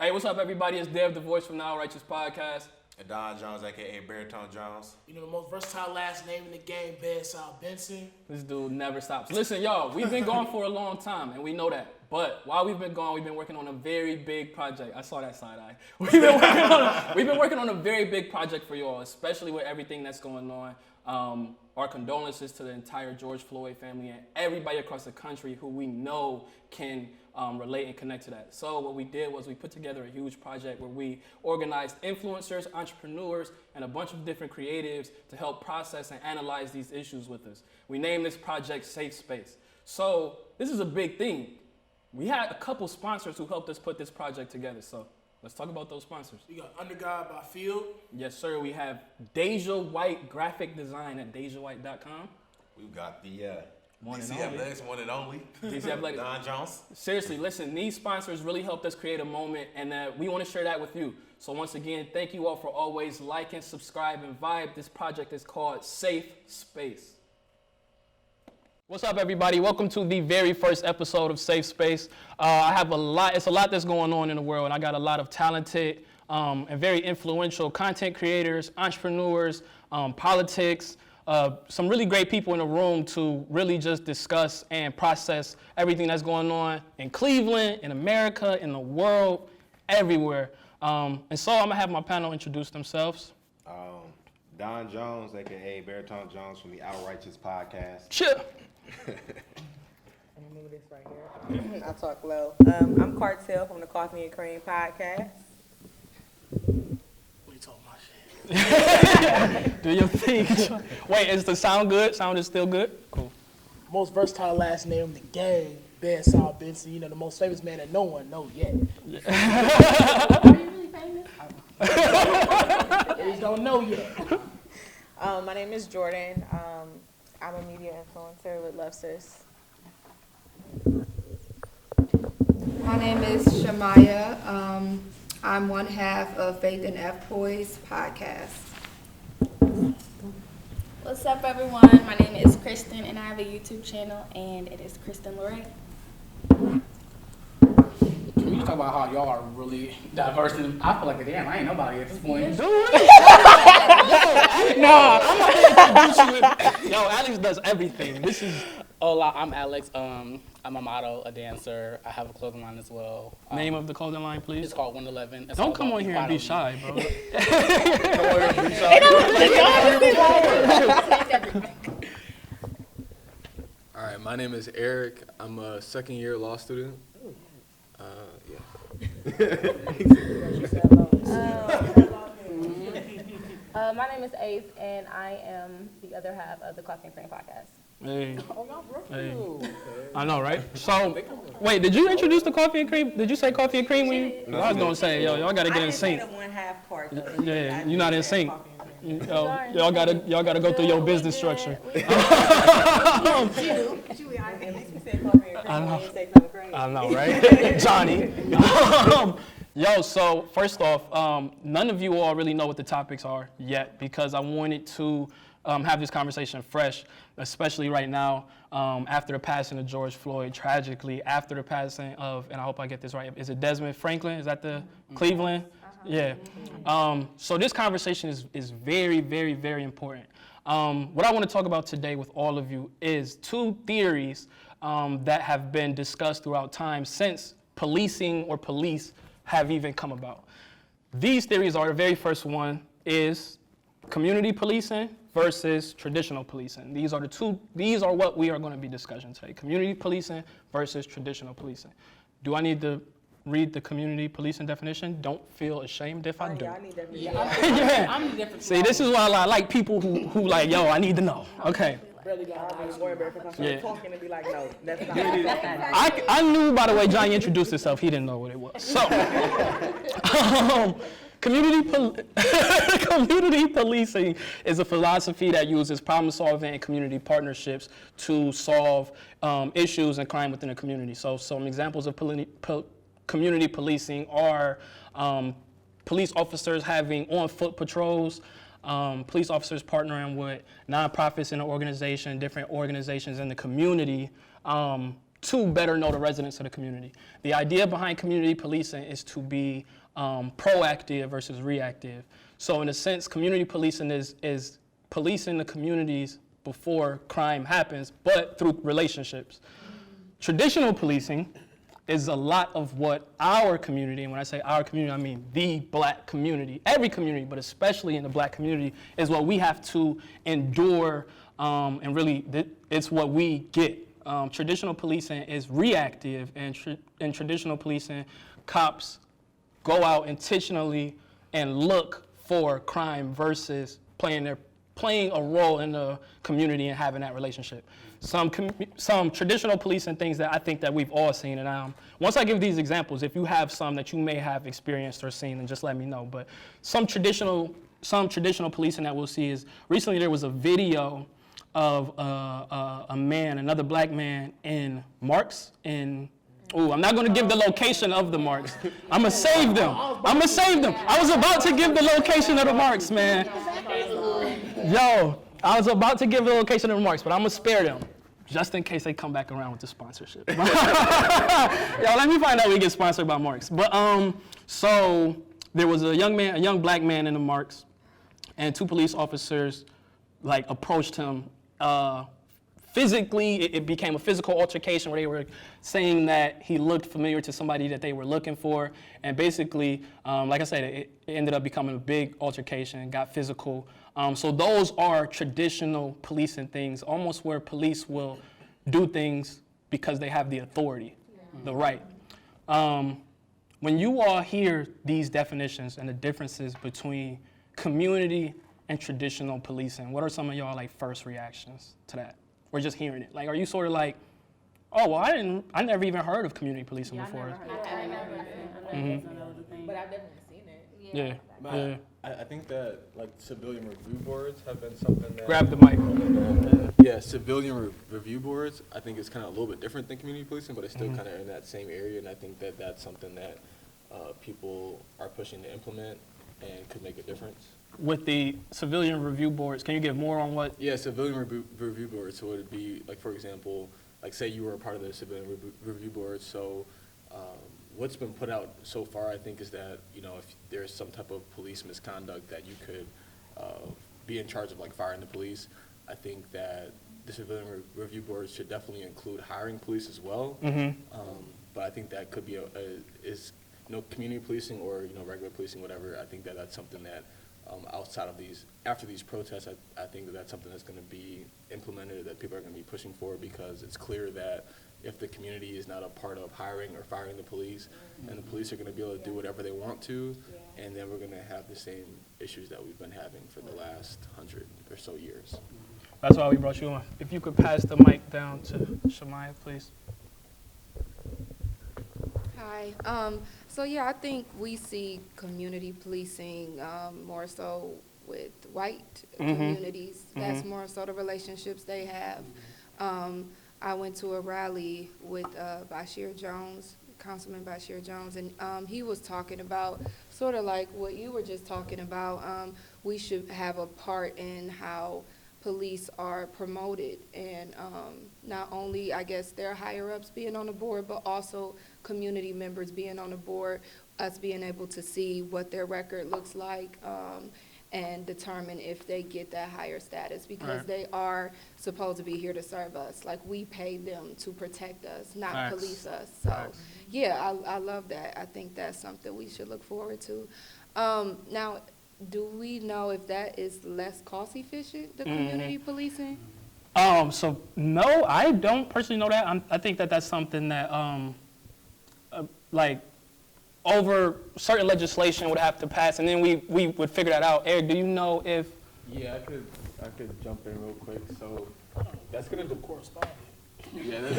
Hey, what's up, everybody? It's Dev, the voice from the Outrighteous podcast. And Don Jones, a.k.a. Baritone Jones. You know, the most versatile last name in the game, Bedside Benson. This dude never stops. Listen, y'all, we've been gone for a long time, and we know that. But while we've been gone, we've been working on a very big project. I saw that side eye. We've been working on a very big project for y'all, especially with everything that's going on. Our condolences to the entire George Floyd family and everybody across the country who we know can relate and connect to that. So what we did was we put together a huge project where we organized influencers, entrepreneurs, and a bunch of different creatives to help process and analyze these issues with us. We named this project Safe Space. So this is a big thing. We had a couple sponsors who helped us put this project together. So let's talk about those sponsors. You got Under God by Field. Yes, sir. We have Deja White graphic design at DejaWhite.com. We've got the One and DC only. Athletics, one and only. DC Athletics. Don Jones. Seriously, listen, these sponsors really helped us create a moment, and we want to share that with you. So once again, thank you all for always liking, subscribe, and vibe. This project is called Safe Space. What's up, everybody? Welcome to the very first episode of Safe Space. It's a lot that's going on in the world, and I got a lot of talented and very influential content creators, entrepreneurs, politics, some really great people in the room to really just discuss and process everything that's going on in Cleveland, in America, in the world, everywhere. And so I'm gonna have my panel introduce themselves. Don Jones, a.k.a. Baritone Jones from the Outrighteous podcast. Chip. Let me move this right here. I talk low. I'm Cartel from the Coffee and Cream podcast. We talking my shit. Do your thing. Wait, is the sound good? Sound is still good? Cool. Most versatile last name in the game, Bedside Benson. You know, the most famous man that no one knows yet. Are you really famous? They just don't know yet. My name is Jordan. I'm a media influencer with Love Sis. My name is Shamaya. I'm one half of Faith and F Boys podcast. What's up, everyone? My name is Kristen, and I have a YouTube channel, and it is Kristen Lorraine. Can you talk about how y'all are really diverse? And I feel like, damn, I ain't nobody at this point. No, I'm gonna introduce you. Yo, Alex does everything. This is Hola, I'm Alex. I'm a model, a dancer. I have a clothing line as well. name of the clothing line, please. It's called 111. It's Don't all come about on here and be equality. shy, bro. All right, my name is Eric. I'm a second-year law student. My name is Ace, and I am the other half of the Coffee and Cream podcast. Hey. Hey. I know, right? So, wait, did you introduce the coffee and cream? Did you say coffee and cream when you? I was gonna say, yo, y'all gotta get in sync. one half part. Yeah, you're not in sync. Y'all gotta go through your business structure. I know, right? Johnny. Yo, so first off, none of you all really know what the topics are yet because I wanted to have this conversation fresh, especially right now after the passing of George Floyd, tragically, after the passing of, and I hope I get this right, is it Desmond Franklin? Is that the Cleveland? Yeah. So this conversation is very, very, very important. What I want to talk about today with all of you is two theories that have been discussed throughout time since policing or police have even come about. These theories are, the very first one is community policing versus traditional policing. These are what we are going to be discussing today. Community policing versus traditional policing. Do I need to read the community policing definition? Don't feel ashamed if I do. I need that. I'm the different. See, this is why I like people who like, yo, I need to know. Okay. Yeah. Talking and be like, no, that's not it. I knew, by the way, Johnny introduced himself. He didn't know what it was. So, community policing is a philosophy that uses problem solving and community partnerships to solve issues and crime within a community. So some examples of community policing are police officers having on-foot patrols, police officers partnering with nonprofits in the organization, different organizations in the community to better know the residents of the community. The idea behind community policing is to be proactive versus reactive. So in a sense, community policing is policing the communities before crime happens, but through relationships. Traditional policing is a lot of what our community, and when I say our community, I mean the black community, every community, but especially in the black community, is what we have to endure, and really, it's what we get. Traditional policing is reactive, and in traditional policing, cops go out intentionally and look for crime versus playing a role in the community and having that relationship. Some traditional policing things that I think that we've all seen, and once I give these examples, if you have some that you may have experienced or seen, then just let me know. But some traditional policing that we'll see is, recently there was a video of a man, another black man in Marks in, I'm not gonna give the location of the Marks. I'm gonna save them. I was about to give the location of the Marks, man. Yo, I was about to give the location of the Marks, but I'm gonna spare them, just in case they come back around with the sponsorship. Yo, let me find out we get sponsored by Marks. But so there was a young black man in the Marks, and two police officers like approached him physically. It became a physical altercation where they were saying that he looked familiar to somebody that they were looking for, and basically, like I said, it ended up becoming a big altercation, got physical. So those are traditional policing things, almost where police will do things because they have the authority, the right. When you all hear these definitions and the differences between community and traditional policing, what are some of y'all like first reactions to that? We're just hearing it. Like, are you sort of like, oh, well, I never even heard of community policing before. But I've definitely seen it. Yeah. I think that like civilian review boards have been something that. Grab the mic. Yeah, civilian review boards, I think it's kind of a little bit different than community policing, but it's still kind of in that same area, and I think that that's something that people are pushing to implement and could make a difference. With the civilian review boards, can you give more on what? Yeah, civilian review boards, so it would be, like, for example, like say you were a part of the civilian review board, so what's been put out so far, I think, is that, you know, if there's some type of police misconduct that you could be in charge of, like, firing the police. I think that the civilian review boards should definitely include hiring police as well. But I think that could be community policing or, regular policing, whatever. I think that that's something that outside of after these protests, I think that that's something that's going to be implemented, that people are going to be pushing for, because it's clear that if the community is not a part of hiring or firing the police, and the police are going to be able to do whatever they want to, and then we're going to have the same issues that we've been having for the last 100 or so years. That's why we brought you on. If you could pass the mic down to Shamaya, please. Hi. So yeah, I think we see community policing more so with white communities. That's more so the relationships they have. I went to a rally with Bashir Jones, Councilman Bashir Jones, and he was talking about sort of like what you were just talking about. We should have a part in how police are promoted, and not only, I guess, their higher-ups being on the board, but also community members being on the board, us being able to see what their record looks like, and determine if they get that higher status, because they are supposed to be here to serve us. Like, we pay them to protect us, not police us. So, yeah, I love that. I think that's something we should look forward to. Now, do we know if that is less cost efficient, the community policing? So no, I don't personally know that. I think that that's something that, like, over certain legislation would have to pass, and then we would figure that out. Eric, do you know if? Yeah, I could jump in real quick. So that's gonna correspond. Yeah, it's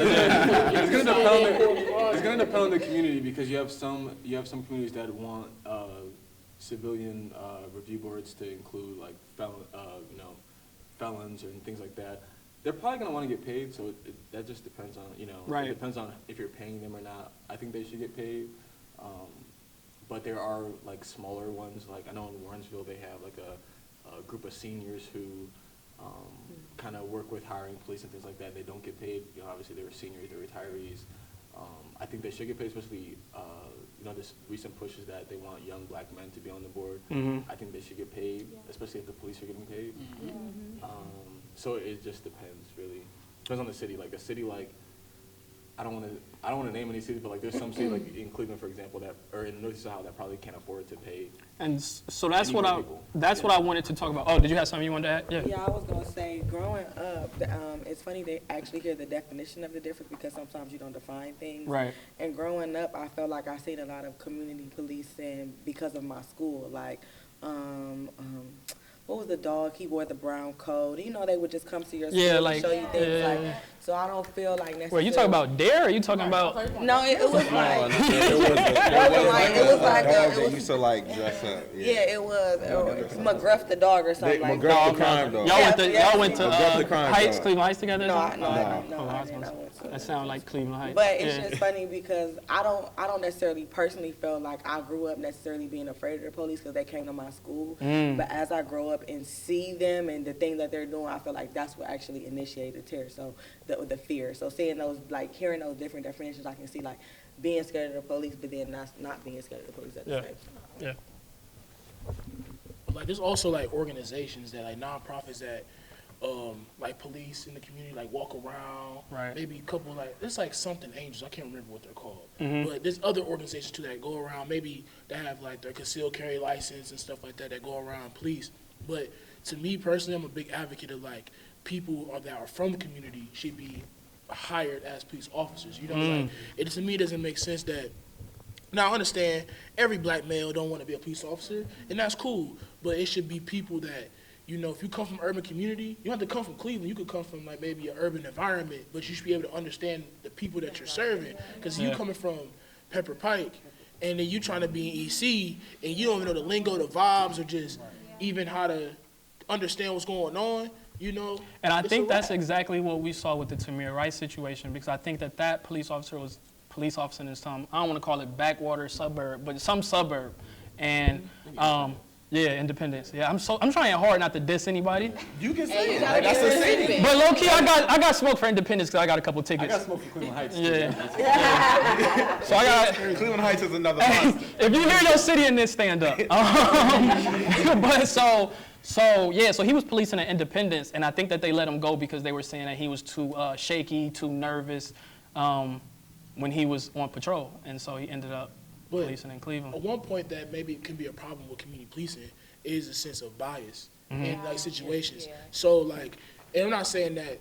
gonna depend on the community, because you have some communities that want civilian review boards to include like felons and things like that. They're probably gonna want to get paid, so that just depends on It depends on if you're paying them or not. I think they should get paid, but there are like smaller ones. Like I know in Warrensville they have like a group of seniors who kind of work with hiring police and things like that. They don't get paid. You know, obviously they were seniors, they're retirees. I think they should get paid, especially, you know, this recent push is that they want young black men to be on the board. I think they should get paid, especially if the police are getting paid. So it just depends, really. Depends on the city. Like a city like, I don't want to name any cities, but like there's some cities like in Cleveland, for example, that or in Northeast Ohio that probably can't afford to pay. And so that's Any what more I people? that's what I wanted to talk about. Oh, did you have something you wanted to add? Yeah. Yeah, I was gonna say, growing up, it's funny to actually hear the definition of the difference because sometimes you don't define things. Right. And growing up, I felt like I seen a lot of community policing because of my school. Like, what was the dog? He wore the brown coat. You know, they would just come to your school and show you things. Like, so I don't feel like necessarily. Wait, you talking about Dare? Or are you talking about? No, it was like. It was like dog that used to like dress up. Yeah, it was. McGruff the dog or something like that. McGruff the crime dog. Y'all went to McGruff the crime Heights, dog. Cleveland Heights together? No, or I something? didn't. That sounds like Cleveland Heights. But it's just funny because I don't necessarily personally feel like I grew up necessarily being afraid of the police because they came to my school. But as I grow up and see them and the things that they're doing, I feel like that's what actually initiated terror. So the fear. So seeing those, like hearing those different definitions, I can see like being scared of the police, but then not being scared of the police at the same time. Yeah. Like there's also like organizations that like nonprofits that like police in the community like walk around. Right. Maybe a couple like it's like something angels. I can't remember what they're called. But there's other organizations too that go around. Maybe they have like their concealed carry license and stuff like that that go around police. But to me personally, I'm a big advocate of like people that are from the community should be hired as police officers. You know, like it to me doesn't make sense that. Now I understand every black male don't want to be a police officer, and that's cool. But it should be people that, you know, if you come from urban community, you don't have to come from Cleveland. You could come from like maybe an urban environment, but you should be able to understand the people that you're serving. Because you coming from Pepper Pike, and then you trying to be in EC, and you don't even know the lingo, the vibes, or just even how to understand what's going on. You know. And I think that's exactly what we saw with the Tamir Rice situation, because I think that police officer was police officer in some, I don't want to call it backwater suburb, but some suburb. And Independence. Yeah, I'm trying hard not to diss anybody. You can say that. That's a city. But low key, I got smoke for Independence because I got a couple tickets. I got smoke for Cleveland Heights. Yeah. So I got. Cleveland Heights is another monster. If you hear your city in this, stand up. But so he was policing at Independence, and I think that they let him go because they were saying that he was too shaky, too nervous when he was on patrol, and so he ended up policing in Cleveland. One point that maybe can be a problem with community policing is a sense of bias in like situations. So like, and I'm not saying that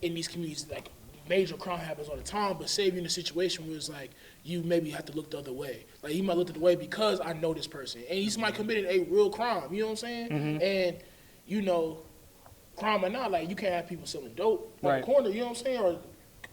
in these communities like major crime happens all the time, but say you're in a situation where it's like you maybe have to look the other way. Like he might look the other way because I know this person, and he might committed a real crime. You know what I'm saying? And you know, crime or not, like you can't have people selling dope on the corner. You know what I'm saying? Or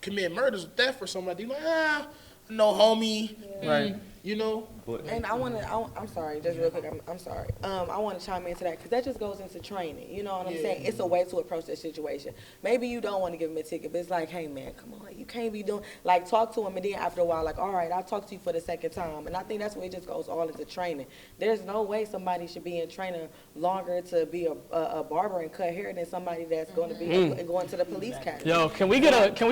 commit murders or theft or something like that. You're like, no homie. Right. You know? And I'm sorry, just real quick, I'm sorry. I want to chime into that because that just goes into training. You know what I'm saying? It's a way to approach that situation. Maybe you don't want to give him a ticket, but it's like, hey, man, come on. You can't be doing, like, talk to him, and then after a while, like, all right, I'll talk to you for the second time. And I think that's where it just goes all into training. There's no way somebody should be in training longer to be a barber and cut hair than somebody that's going to be going to the police academy. Yo, can we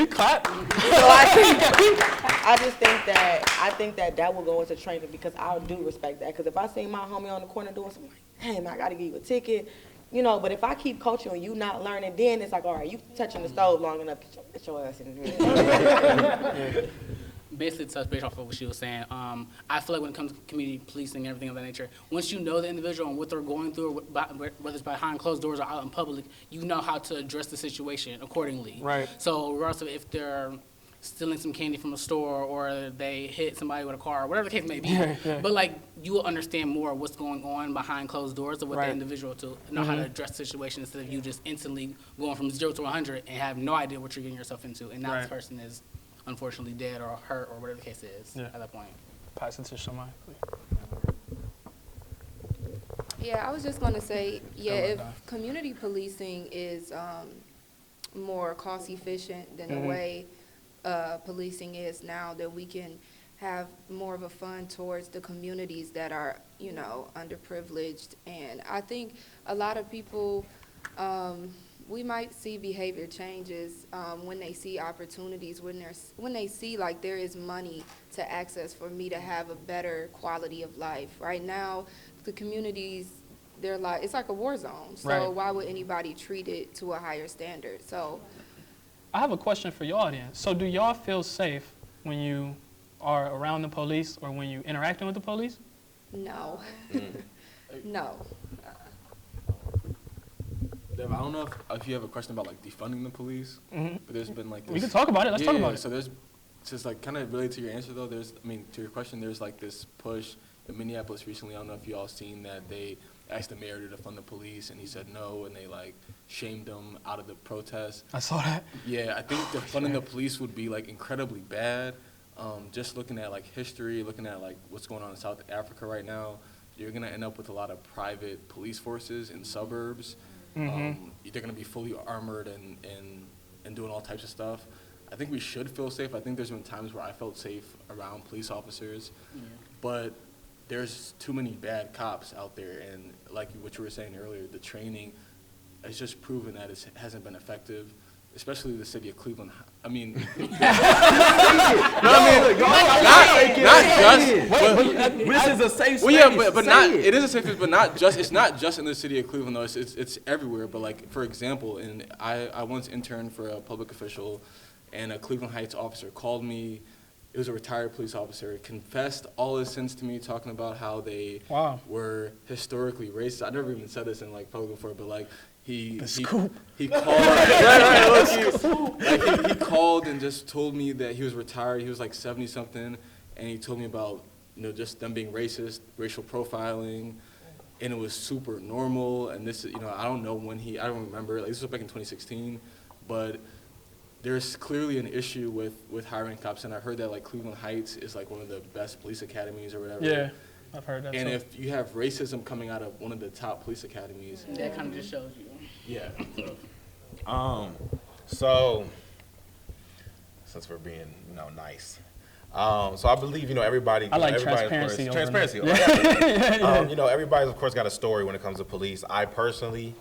clap? So I think that will go into training because I do respect that. Because if I see my homie on the corner doing something, like, damn, I got to give you a ticket, you know. But if I keep coaching and you not learning, then it's like, all right, you touching the stove long enough, get your ass in here. Basically, to touch base off of what she was saying, I feel like when it comes to community policing and everything of that nature, once you know the individual and what they're going through, whether it's behind closed doors or out in public, you know how to address the situation accordingly. Right. So regardless of if they're stealing some candy from a store or they hit somebody with a car or whatever the case may be, but like you will understand more what's going on behind closed doors of what the individual to know how to address the situation instead of you just instantly going from 0 to 100 and have no idea what you're getting yourself into, and now this person is unfortunately dead or hurt or whatever the case is at that point. Pass it to Shamai, please. Yeah, I was just going to say, if community policing is more cost efficient than the way policing is now, that we can have more of a fund towards the communities that are, you know, underprivileged. And I think a lot of people we might see behavior changes when they see opportunities, when they see like there is money to access for me to have a better quality of life. Right now, the communities, they're like, it's like a war zone. So Right. why would anybody treat it to a higher standard? So I have a question for your audience. So do y'all feel safe when you are around the police or when you interacting with the police? no, no. Dev, I don't know if you have a question about like defunding the police, but there's been like this. We can talk about it. Let's talk about it. So there's just like kind of related to your answer though. To your question, there's like this push in Minneapolis recently. I don't know if you all seen that they asked the mayor to defund the police, and he said no, and they like shamed him out of the protest. I saw that. Yeah, I think defunding the police would be like incredibly bad. Just looking at like history, looking at like what's going on in South Africa right now, you're gonna end up with a lot of private police forces in suburbs. They're gonna be fully armored and doing all types of stuff. I think we should feel safe. I think there's been times where I felt safe around police officers, but there's too many bad cops out there, and like what you were saying earlier, the training has just proven that it hasn't been effective, especially the city of Cleveland. I mean, This is a safe space. well, yeah, but not. It is a safe space, but not just. It's not just in the city of Cleveland though. It's everywhere. But like for example, I once interned for a public official, and a Cleveland Heights officer called me. It was a retired police officer. Confessed all his sins to me, talking about how they were historically racist. I never even said this in like public before, but like he called. He called and just told me that he was retired. He was like 70 something, and he told me about just them being racist, racial profiling, and it was super normal. And this, I don't know when I don't remember. Like, this was back in 2016, but there's clearly an issue with hiring cops, and I heard that like Cleveland Heights is like one of the best police academies or whatever. Yeah, I've heard that. And too. if you have racism coming out of one of the top police academies, That kind of just shows you. yeah. So since we're being nice, so I believe everybody. I like everybody, transparency. Of course, transparency. Everybody's of course got a story when it comes to police. I personally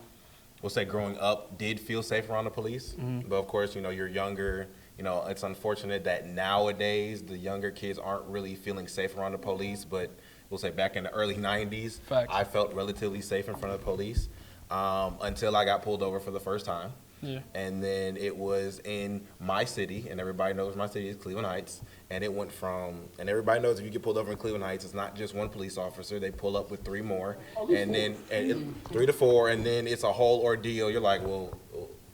will say growing up did feel safe around the police, but of course you're younger. It's unfortunate that nowadays the younger kids aren't really feeling safe around the police. But we'll say back in the early '90s, I felt relatively safe in front of the police until I got pulled over for the first time. Yeah. And then it was in my city, and everybody knows my city is Cleveland Heights. And it went from, and everybody knows if you get pulled over in Cleveland Heights, it's not just one police officer. They pull up with 3 more, and then 3 to 4, and then it's a whole ordeal. You're like, well,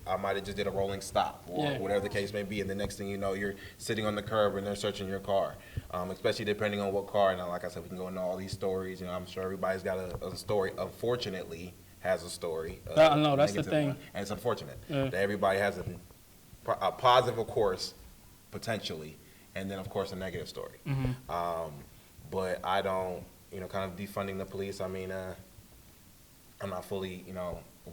I might have just did a rolling stop, or whatever the case may be. And the next thing you know, you're sitting on the curb and they're searching your car, especially depending on what car. And like I said, we can go into all these stories. I'm sure everybody's got a story. Unfortunately, has a story. I know, that's the thing. And it's unfortunate that everybody has a positive, of course, potentially, and then, of course, a negative story. But I don't, kind of defunding the police. I mean, I'm not fully,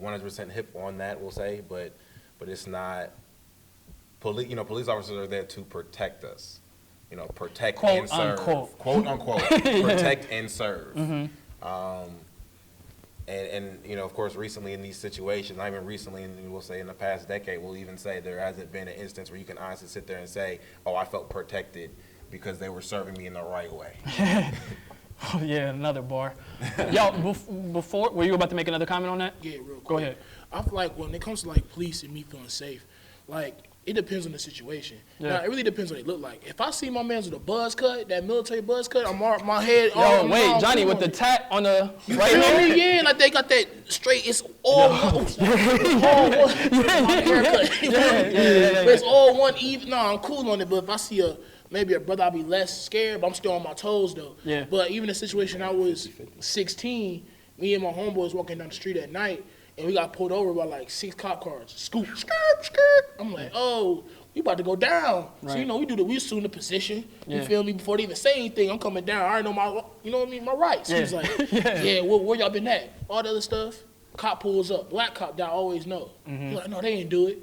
100% hip on that, we'll say, but it's not. Police officers are there to protect us. Protect Quote, and serve. unquote. Quote, unquote. Protect and serve. And of course, recently in these situations, not even recently, and we'll say in the past decade, we'll even say there hasn't been an instance where you can honestly sit there and say, oh, I felt protected because they were serving me in the right way. Oh, yeah, another bar. Yo, before, were you about to make another comment on that? Yeah, real quick. Go ahead. I feel like when it comes to like police and me feeling safe, like it depends on the situation. Yeah. Now, it really depends on what they look like. If I see my man's with a buzz cut, that military buzz cut, my head. Yo, wait, Johnny, with the tat on the right You know hand? me? Yeah, like they got that straight. It's all one. But it's all one even. No, I'm cool on it. But if I see maybe a brother, I'll be less scared. But I'm still on my toes though. Yeah. But even the situation, I was 16. Me and my homeboys walking down the street at night, and we got pulled over by like 6 cop cars. Scoop, skirt, skirt. I'm like, oh, we about to go down. Right. So we assume the position. Yeah. You feel me? Before they even say anything, I'm coming down. I already know my rights. Yeah. He's like, yeah, where y'all been at? All the other stuff. Cop pulls up. Black cop that I always know. He's like, no, they ain't do it.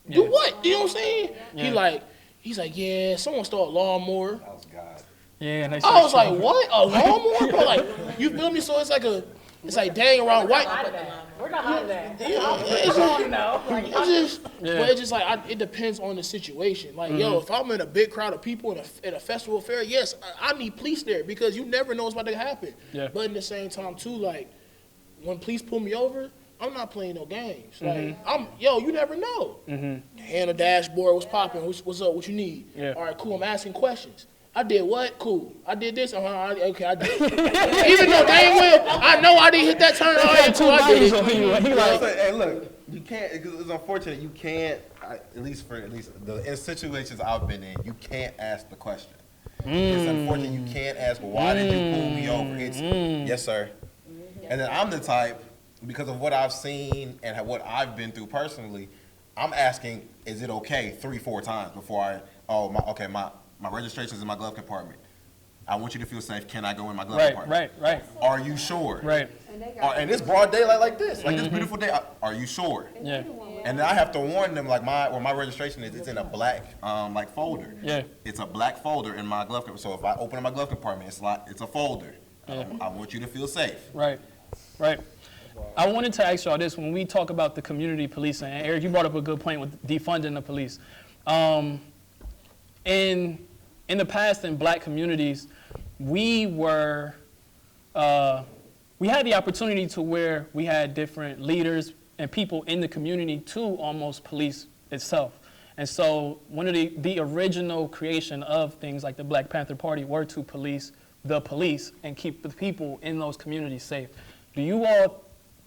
Do what? You know what I'm saying? Yeah. He's like, yeah, someone stole a lawnmower. That was God. Yeah, and I was like, what? A lawnmower? Bro, like, you feel me? So it's like It's like dang around white. We're not hiding that. But it's just like it depends on the situation. Like yo, if I'm in a big crowd of people at a festival fair, yes, I need police there because you never know what's about to happen. Yeah. But in the same time too, like when police pull me over, I'm not playing no games. Like you never know. Hand a dashboard, what's popping? What's up? What you need? Yeah. All right, cool. I'm asking questions. I did what? Cool. I did this. Okay, I did. Even though dang well, I know I didn't hit that turn. All right, cool. I did it. He like, Hey, look, you can't. It's unfortunate. You can't. At least in situations I've been in, you can't ask the question. It's unfortunate you can't ask. Well, why did you pull me over? It's yes, sir. And then I'm the type, because of what I've seen and what I've been through personally, I'm asking, is it okay 3-4 times before my registration's in my glove compartment. I want you to feel safe. Can I go in my glove compartment? Right. Are you sure? Right. And it's broad daylight like this, like this beautiful day. Are you sure? Yeah. And then I have to warn them, like my registration is, it's in a black like folder. Yeah. It's a black folder in my glove compartment. So if I open up my glove compartment, it's a folder. I want you to feel safe. Right. I wanted to ask y'all this: when we talk about the community policing, and Eric, you brought up a good point with defunding the police. In the past, in black communities, we had the opportunity to where we had different leaders and people in the community to almost police itself. And so one of the original creation of things like the Black Panther Party were to police the police and keep the people in those communities safe. Do you all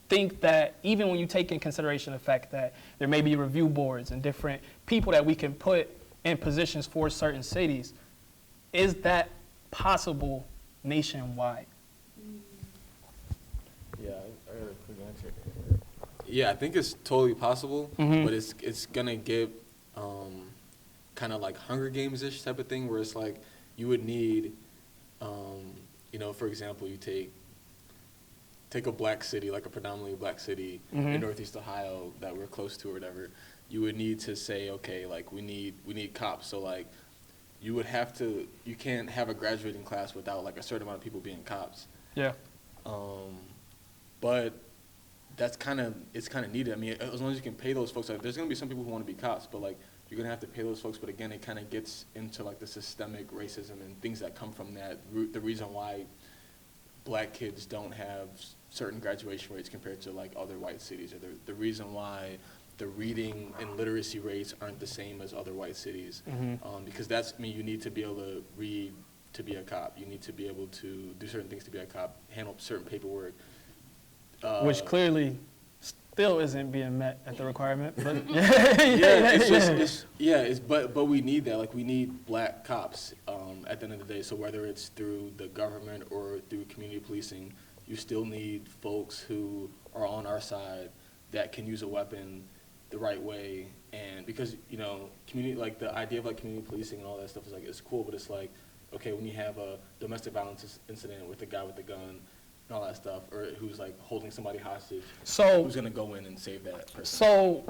think that even when you take in consideration the fact that there may be review boards and different people that we can put in positions for certain cities, is that possible nationwide? Yeah, I got a quick answer. Yeah, I think it's totally possible, but it's gonna get kind of like Hunger Games-ish type of thing, where it's like you would need, for example, you take a black city, like a predominantly black city in Northeast Ohio that we're close to or whatever. You would need to say, okay, like we need cops. So like you can't have a graduating class without like a certain amount of people being cops. Yeah. But it's kind of needed. I mean, as long as you can pay those folks, like, there's gonna be some people who want to be cops, but like you're gonna have to pay those folks. But again, it kind of gets into like the systemic racism and things that come from that. The reason why black kids don't have certain graduation rates compared to like other white cities, or the reason why the reading and literacy rates aren't the same as other white cities, because you need to be able to read to be a cop. You need to be able to do certain things to be a cop, handle certain paperwork. Which clearly still isn't being met at the requirement, but but we need that. Like we need black cops at the end of the day. So whether it's through the government or through community policing, you still need folks who are on our side that can use a weapon the right way. And because community, like the idea of like community policing and all that stuff is like it's cool, but it's like, okay, when you have a domestic violence incident with a guy with a gun and all that stuff, or who's like holding somebody hostage, who's gonna go in and save that person? So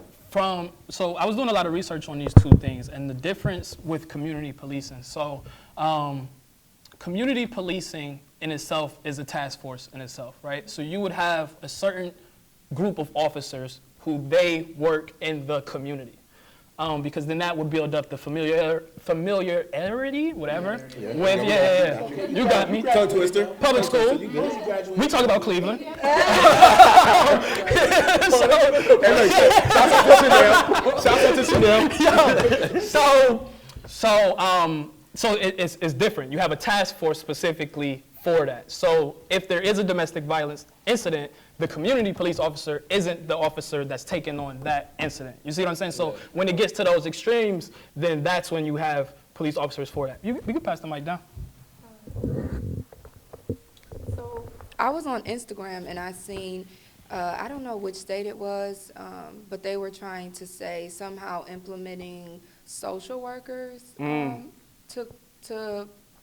I was doing a lot of research on these two things and the difference with community policing. So community policing in itself is a task force in itself, right? So you would have a certain group of officers who they work in the community. Because then that would build up the familiarity, whatever. Yeah. You got me. Tongue twister. Public school. We talk about Cleveland. Shout out to Chanel. So it's different. You have a task force specifically for that. So if there is a domestic violence incident, the community police officer isn't the officer that's taking on that incident. You see what I'm saying? So when it gets to those extremes, then that's when you have police officers for that. We can pass the mic down. So I was on Instagram and I seen, I don't know which state it was, but they were trying to say somehow implementing social workers to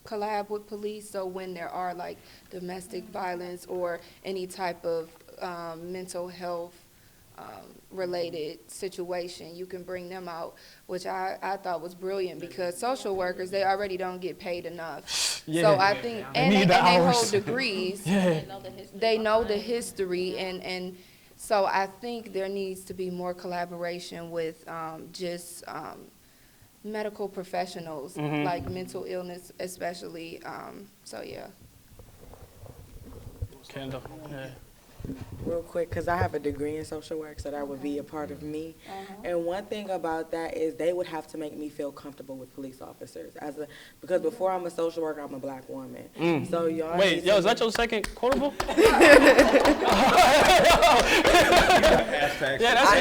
collab with police. So when there are like domestic violence or any type of mental health related situation, you can bring them out, which I thought was brilliant, because social workers, they already don't get paid enough. Yeah. So I think, and need they the hours. hold degrees. They know the history, and so I think there needs to be more collaboration with just medical professionals, like mental illness especially. So yeah. Kendall. Yeah. Real quick, because I have a degree in social work, so that would be a part of me. And one thing about that is they would have to make me feel comfortable with police officers. Because before I'm a social worker, I'm a black woman. So y'all Wait, need yo, to is that your second quotable? Yeah, that's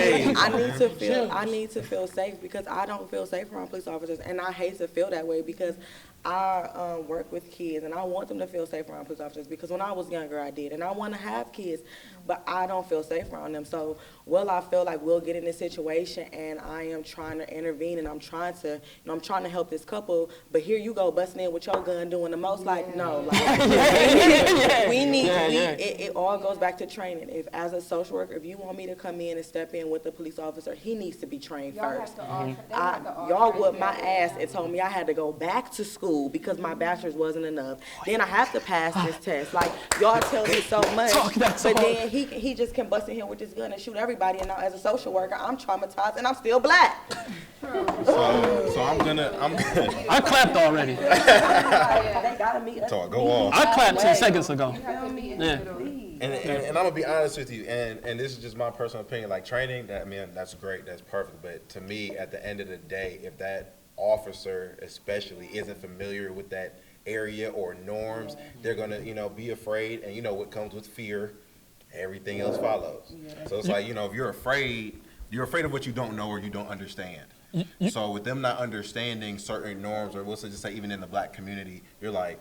I need to feel safe, because I don't feel safe around police officers, and I hate to feel that way, because I work with kids, and I want them to feel safe around police officers, because when I was younger, I did, and I want to have kids, but I don't feel safe around them. So, I feel like we'll get in this situation, and I am trying to intervene, and I'm trying to help this couple, but here you go busting in with your gun, doing the most. Like, no, like, it all goes back to training. If, as a social worker, if you want me to come in and step in with the police officer, he needs to be trained first. Y'all whooped my ass and told me I had to go back to school because my bachelor's wasn't enough. Then I have to pass this test. Like, y'all tell me so much, but then he just can bust in here with this gun and shoot everybody. And now, as a social worker, I'm traumatized and I'm still black. So I clapped already. So go on. I clapped 10 seconds ago. Yeah. And I'm gonna be honest with you, and this is just my personal opinion. Like, training, that's great, that's perfect. But to me, at the end of the day, if that officer especially isn't familiar with that area or norms, they're gonna, be afraid. And what comes with fear, everything else follows. So it's like, if you're afraid of what you don't know or you don't understand. So with them not understanding certain norms, or we'll just say even in the black community, you're like,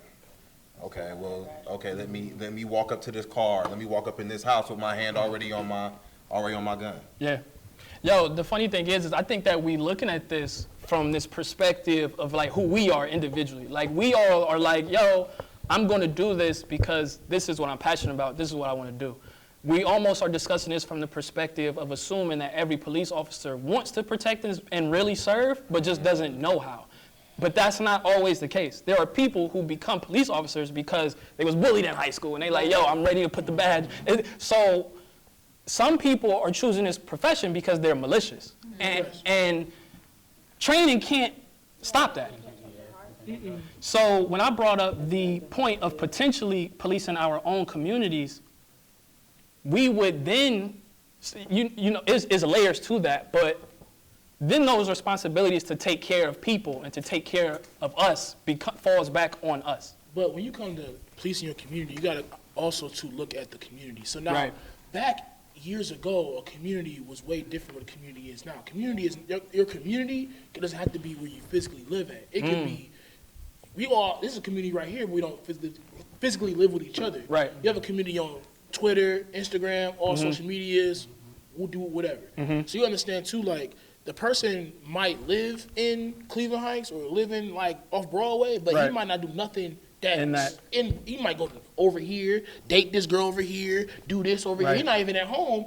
okay, let me walk up to this car, let me walk up in this house with my hand already on my gun. Yeah. Yo, the funny thing is I think that we looking at this from this perspective of like who we are individually. Like, we all are like, yo, I'm going to do this because this is what I'm passionate about. This is what I want to do. We almost are discussing this from the perspective of assuming that every police officer wants to protect and really serve, but just doesn't know how. But that's not always the case. There are people who become police officers because they was bullied in high school, and they like, yo, I'm ready to put the badge. So some people are choosing this profession because they're malicious. And training can't stop that. So when I brought up the point of potentially policing our own communities, we would then, is layers to that, but then those responsibilities to take care of people and to take care of us falls back on us. But when you come to policing your community, you got to also to look at the community. So now, back years ago, a community was way different what a community is now. Community is, your community doesn't have to be where you physically live at. It can be, this is a community right here, but we don't physically live with each other. Right. You have a community on Twitter, Instagram, all social medias, we'll do whatever. So you understand too, like, the person might live in Cleveland Heights or live in like off Broadway, but he might not do nothing he might go over here, date this girl over here, do this over here. He's not even at home.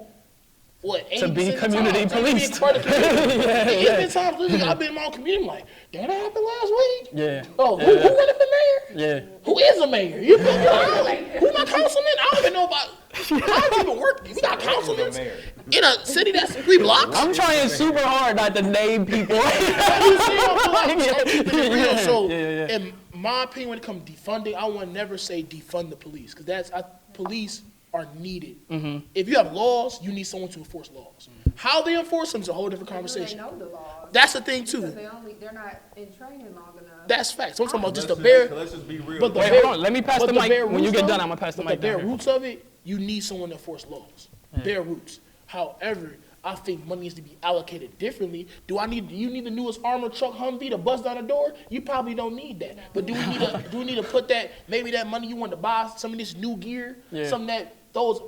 To be community police. It's been times literally I've been in my own community, I'm like, that happened last week? Yeah. Oh, who running for mayor? Yeah. Who is a mayor? You feel me? Like, who my councilman? I don't even know about. I don't even work. We got councilmen in a city that's 3 blocks. I'm trying super hard not to name people. So, in my opinion, when it comes to defunding, I would never say defund the police, because police are needed. If you have laws, you need someone to enforce laws. How they enforce them is a whole different conversation. They know the laws. That's the thing too. They're not in training long enough. That's facts. I'm talking about just the bare. Let's just be real. But the Wait, bare, hold on. Let me pass the mic. When you get done, I'm gonna pass the mic The bare down here. roots of it, you need someone to enforce laws. Bare roots. However, I think money needs to be allocated differently. Do you need the newest armored truck Humvee to bust down the door? You probably don't need that. But do we need to put maybe that money you want to buy some of this new gear, something that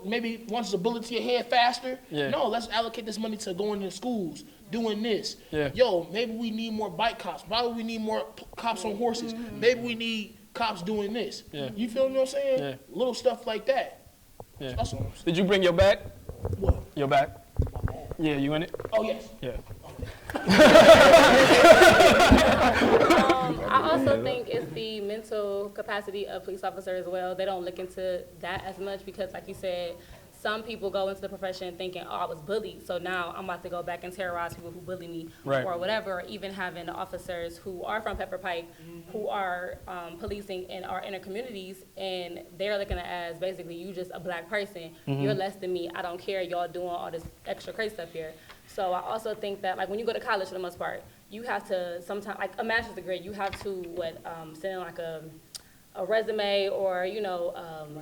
maybe wants a bullet to your head faster? No, let's allocate this money to going to schools, doing this. Yo, maybe we need more bike cops. Probably we need more cops on horses. Maybe we need cops doing this. You feel what I'm saying? Little stuff like that. That's all I'm saying. Did you bring your bag? What? Your bag? My bag? Yeah, you in it? Oh, yes. Yeah. I also think it's the mental capacity of police officers as well. They don't look into that as much because, like you said, some people go into the profession thinking, oh, I was bullied, so now I'm about to go back and terrorize people who bully me, Right. or whatever. Or even having officers who are from Pepper Pike, who are policing in our inner communities, and they're looking at it as basically, you just a black person, you're less than me, I don't care, y'all doing all this extra crazy stuff here. So I also think that, like, when you go to college, for the most part, you have to sometimes, like a master's degree, you have to send in like a resume or, you know,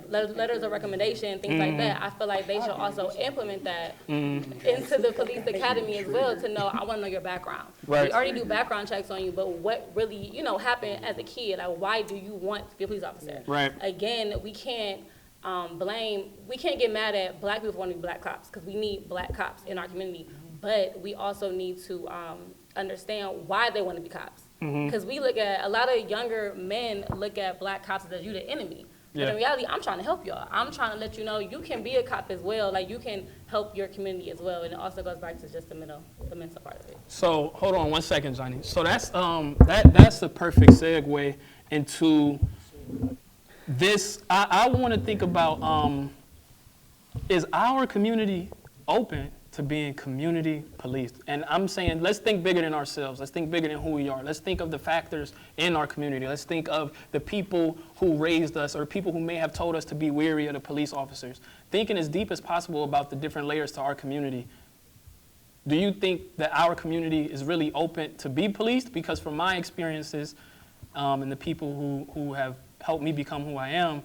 letters of recommendation, things like that. I feel like they should also implement that into the police academy as well, to know, I want to know your background. Right. We already do background checks on you, but what really, you know, happened as a kid? Like, why do you want to be a police officer? Right. Again, we can't we can't get mad at black people wanting to be black cops, because we need black cops in our community, but we also need to understand why they want to be cops. Because we look at, a lot of younger men look at black cops as you the enemy. But Yeah. in reality, I'm trying to help y'all. I'm trying to let you know you can be a cop as well. Like, you can help your community as well. And it also goes back to just the mental part of it. So hold on 1 second, Johnny. So that's that's the perfect segue into this. I want to think about is our community open to being community policed? And I'm saying, let's think bigger than ourselves. Let's think bigger than who we are. Let's think of the factors in our community. Let's think of the people who raised us, or people who may have told us to be weary of the police officers. Thinking as deep as possible about the different layers to our community. Do you think that our community is really open to be policed? Because from my experiences and the people who have helped me become who I am,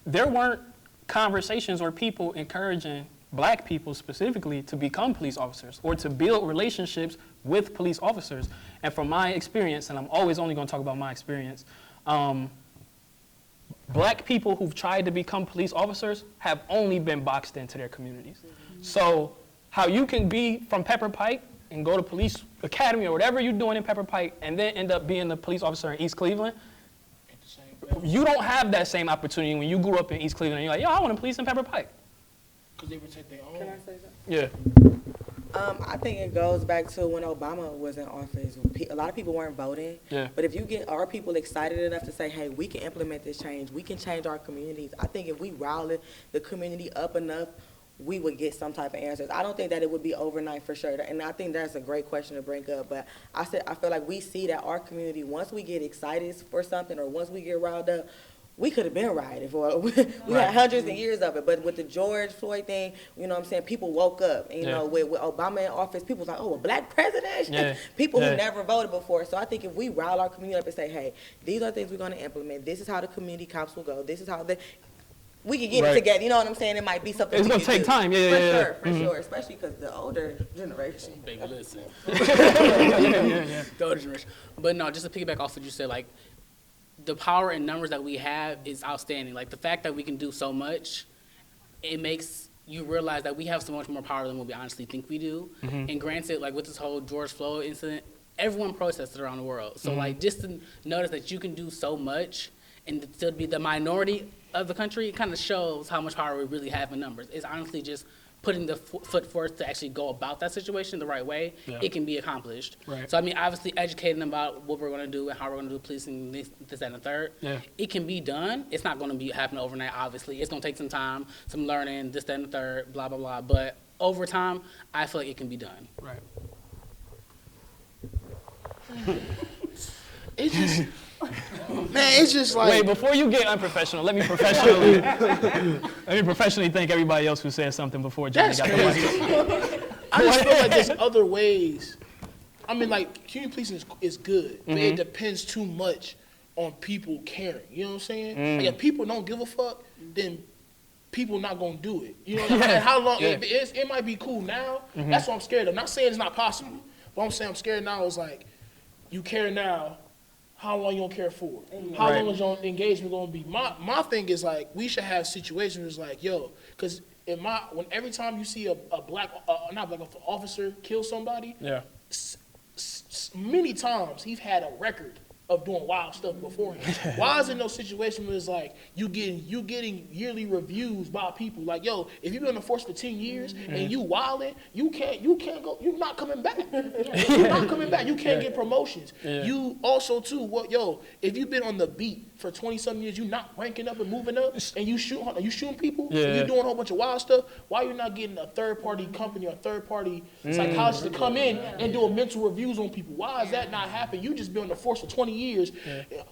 there weren't conversations or people encouraging black people specifically to become police officers or to build relationships with police officers. And from my experience, and I'm always only going to talk about my experience, black people who've tried to become police officers have only been boxed into their communities. So how you can be from Pepper Pike and go to police academy or whatever you're doing in Pepper Pike and then end up being a police officer in East Cleveland, you don't have that same opportunity when you grew up in East Cleveland and you're like, yo, I want to police in Pepper Pike. Because they protect their own. Can I say something? Yeah. I think it goes back to when Obama was in office. A lot of people weren't voting. Yeah. But if you get our people excited enough to say, hey, we can implement this change, we can change our communities, I think if we rile the community up enough, we would get some type of answers. I don't think that it would be overnight for sure. And I think that's a great question to bring up. But I feel like we see that our community, once we get excited for something or once we get riled up, we could have been rioting for we had hundreds of years of it. But with the George Floyd thing, you know what I'm saying, people woke up. And, you know, with Obama in office, people was like, oh, a black president? Yeah. People who never voted before. So I think if we rile our community up and say, hey, these are things we're going to implement. This is how the community cops will go. This is how we can get it together. You know what I'm saying? It might be something It's we going to can take do. time. Yeah, For sure. Especially because the older generation. Baby, listen. yeah. The older generation. But no, just to piggyback off what you said, like, the power and numbers that we have is outstanding. Like, the fact that we can do so much, it makes you realize that we have so much more power than what we honestly think we do. And granted, like, with this whole George Floyd incident, everyone protested around the world. So, like, just to notice that you can do so much and to still be the minority of the country, it kind of shows how much power we really have in numbers. It's honestly just putting the foot forth to actually go about that situation the right way. It can be accomplished. Right. So, I mean, obviously educating them about what we're going to do and how we're going to do policing, this, and the third. Yeah. It can be done. It's not going to be happening overnight, obviously. It's going to take some time, some learning, this, that, and the third, blah, blah, blah. But over time, I feel like it can be done. Right. It's just, man, it's just like. Wait, before you get unprofessional, let me professionally thank everybody else who said something before Johnny That's got the crazy. mic. I just feel like there's other ways. I mean, like, community policing is good, but it depends too much on people caring. You know what I'm saying? Like, if people don't give a fuck, then people not gonna do it. You know what I'm saying? How long? It might be cool now. That's what I'm scared of. I'm not saying it's not possible, but I'm saying I'm scared now is like, you care now. How long you gonna care for? How long is your engagement gonna be? My thing is like, we should have situations where it's like, yo, because every time you see a black officer kill somebody, many times he's had a record of doing wild stuff beforehand. Why is it no situation where it's like you getting yearly reviews by people like, yo, if you've been on the force for 10 years and you wilding, you can't go, you're not coming back. You're not coming back. You can't get promotions. You also too, if you've been on the beat for 20-something years, you're not ranking up and moving up, and you shooting people, and you're doing a whole bunch of wild stuff. Why you're not getting a third-party company or a third-party psychologist to come in and do a mental reviews on people? Why is that not happening? You just been on the force for 20 years.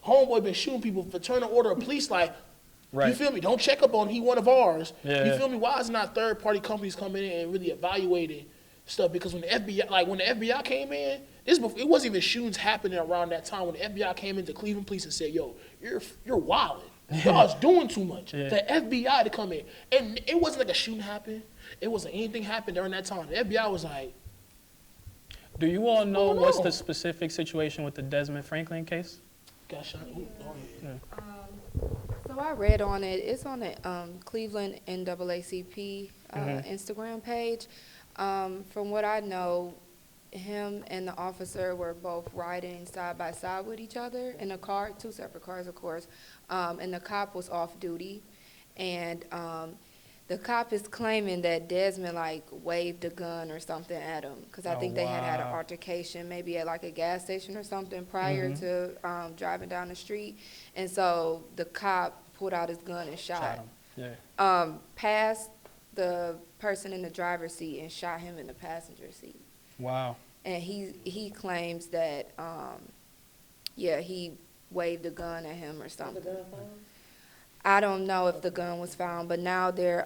Homeboy been shooting people, fraternal order of police, like, you feel me? Don't check up on him. He one of ours. You feel me? Why is not third-party companies coming in and really evaluating stuff? Because when the FBI came in, it wasn't even shootings happening around that time. When the FBI came into Cleveland police and said, yo, you're wilding. Y'all's doing too much. The FBI to come in. And it wasn't like a shooting happened. It wasn't anything happened during that time. The FBI was like, do you all know what's the specific situation with the Desmond Franklin case? got shot. So I read on it. It's on the Cleveland NAACP Instagram page. From what I know, him and the officer were both riding side by side with each other in a car, 2 separate cars, of course. And the cop was off duty, and the cop is claiming that Desmond waved a gun or something at him, because I think they had an altercation maybe at a gas station or something prior to driving down the street, and so the cop pulled out his gun and shot him. Past the person in the driver's seat and shot him in the passenger seat. Wow. And he claims that he waved a gun at him or something. I don't know if the gun was found, but now they're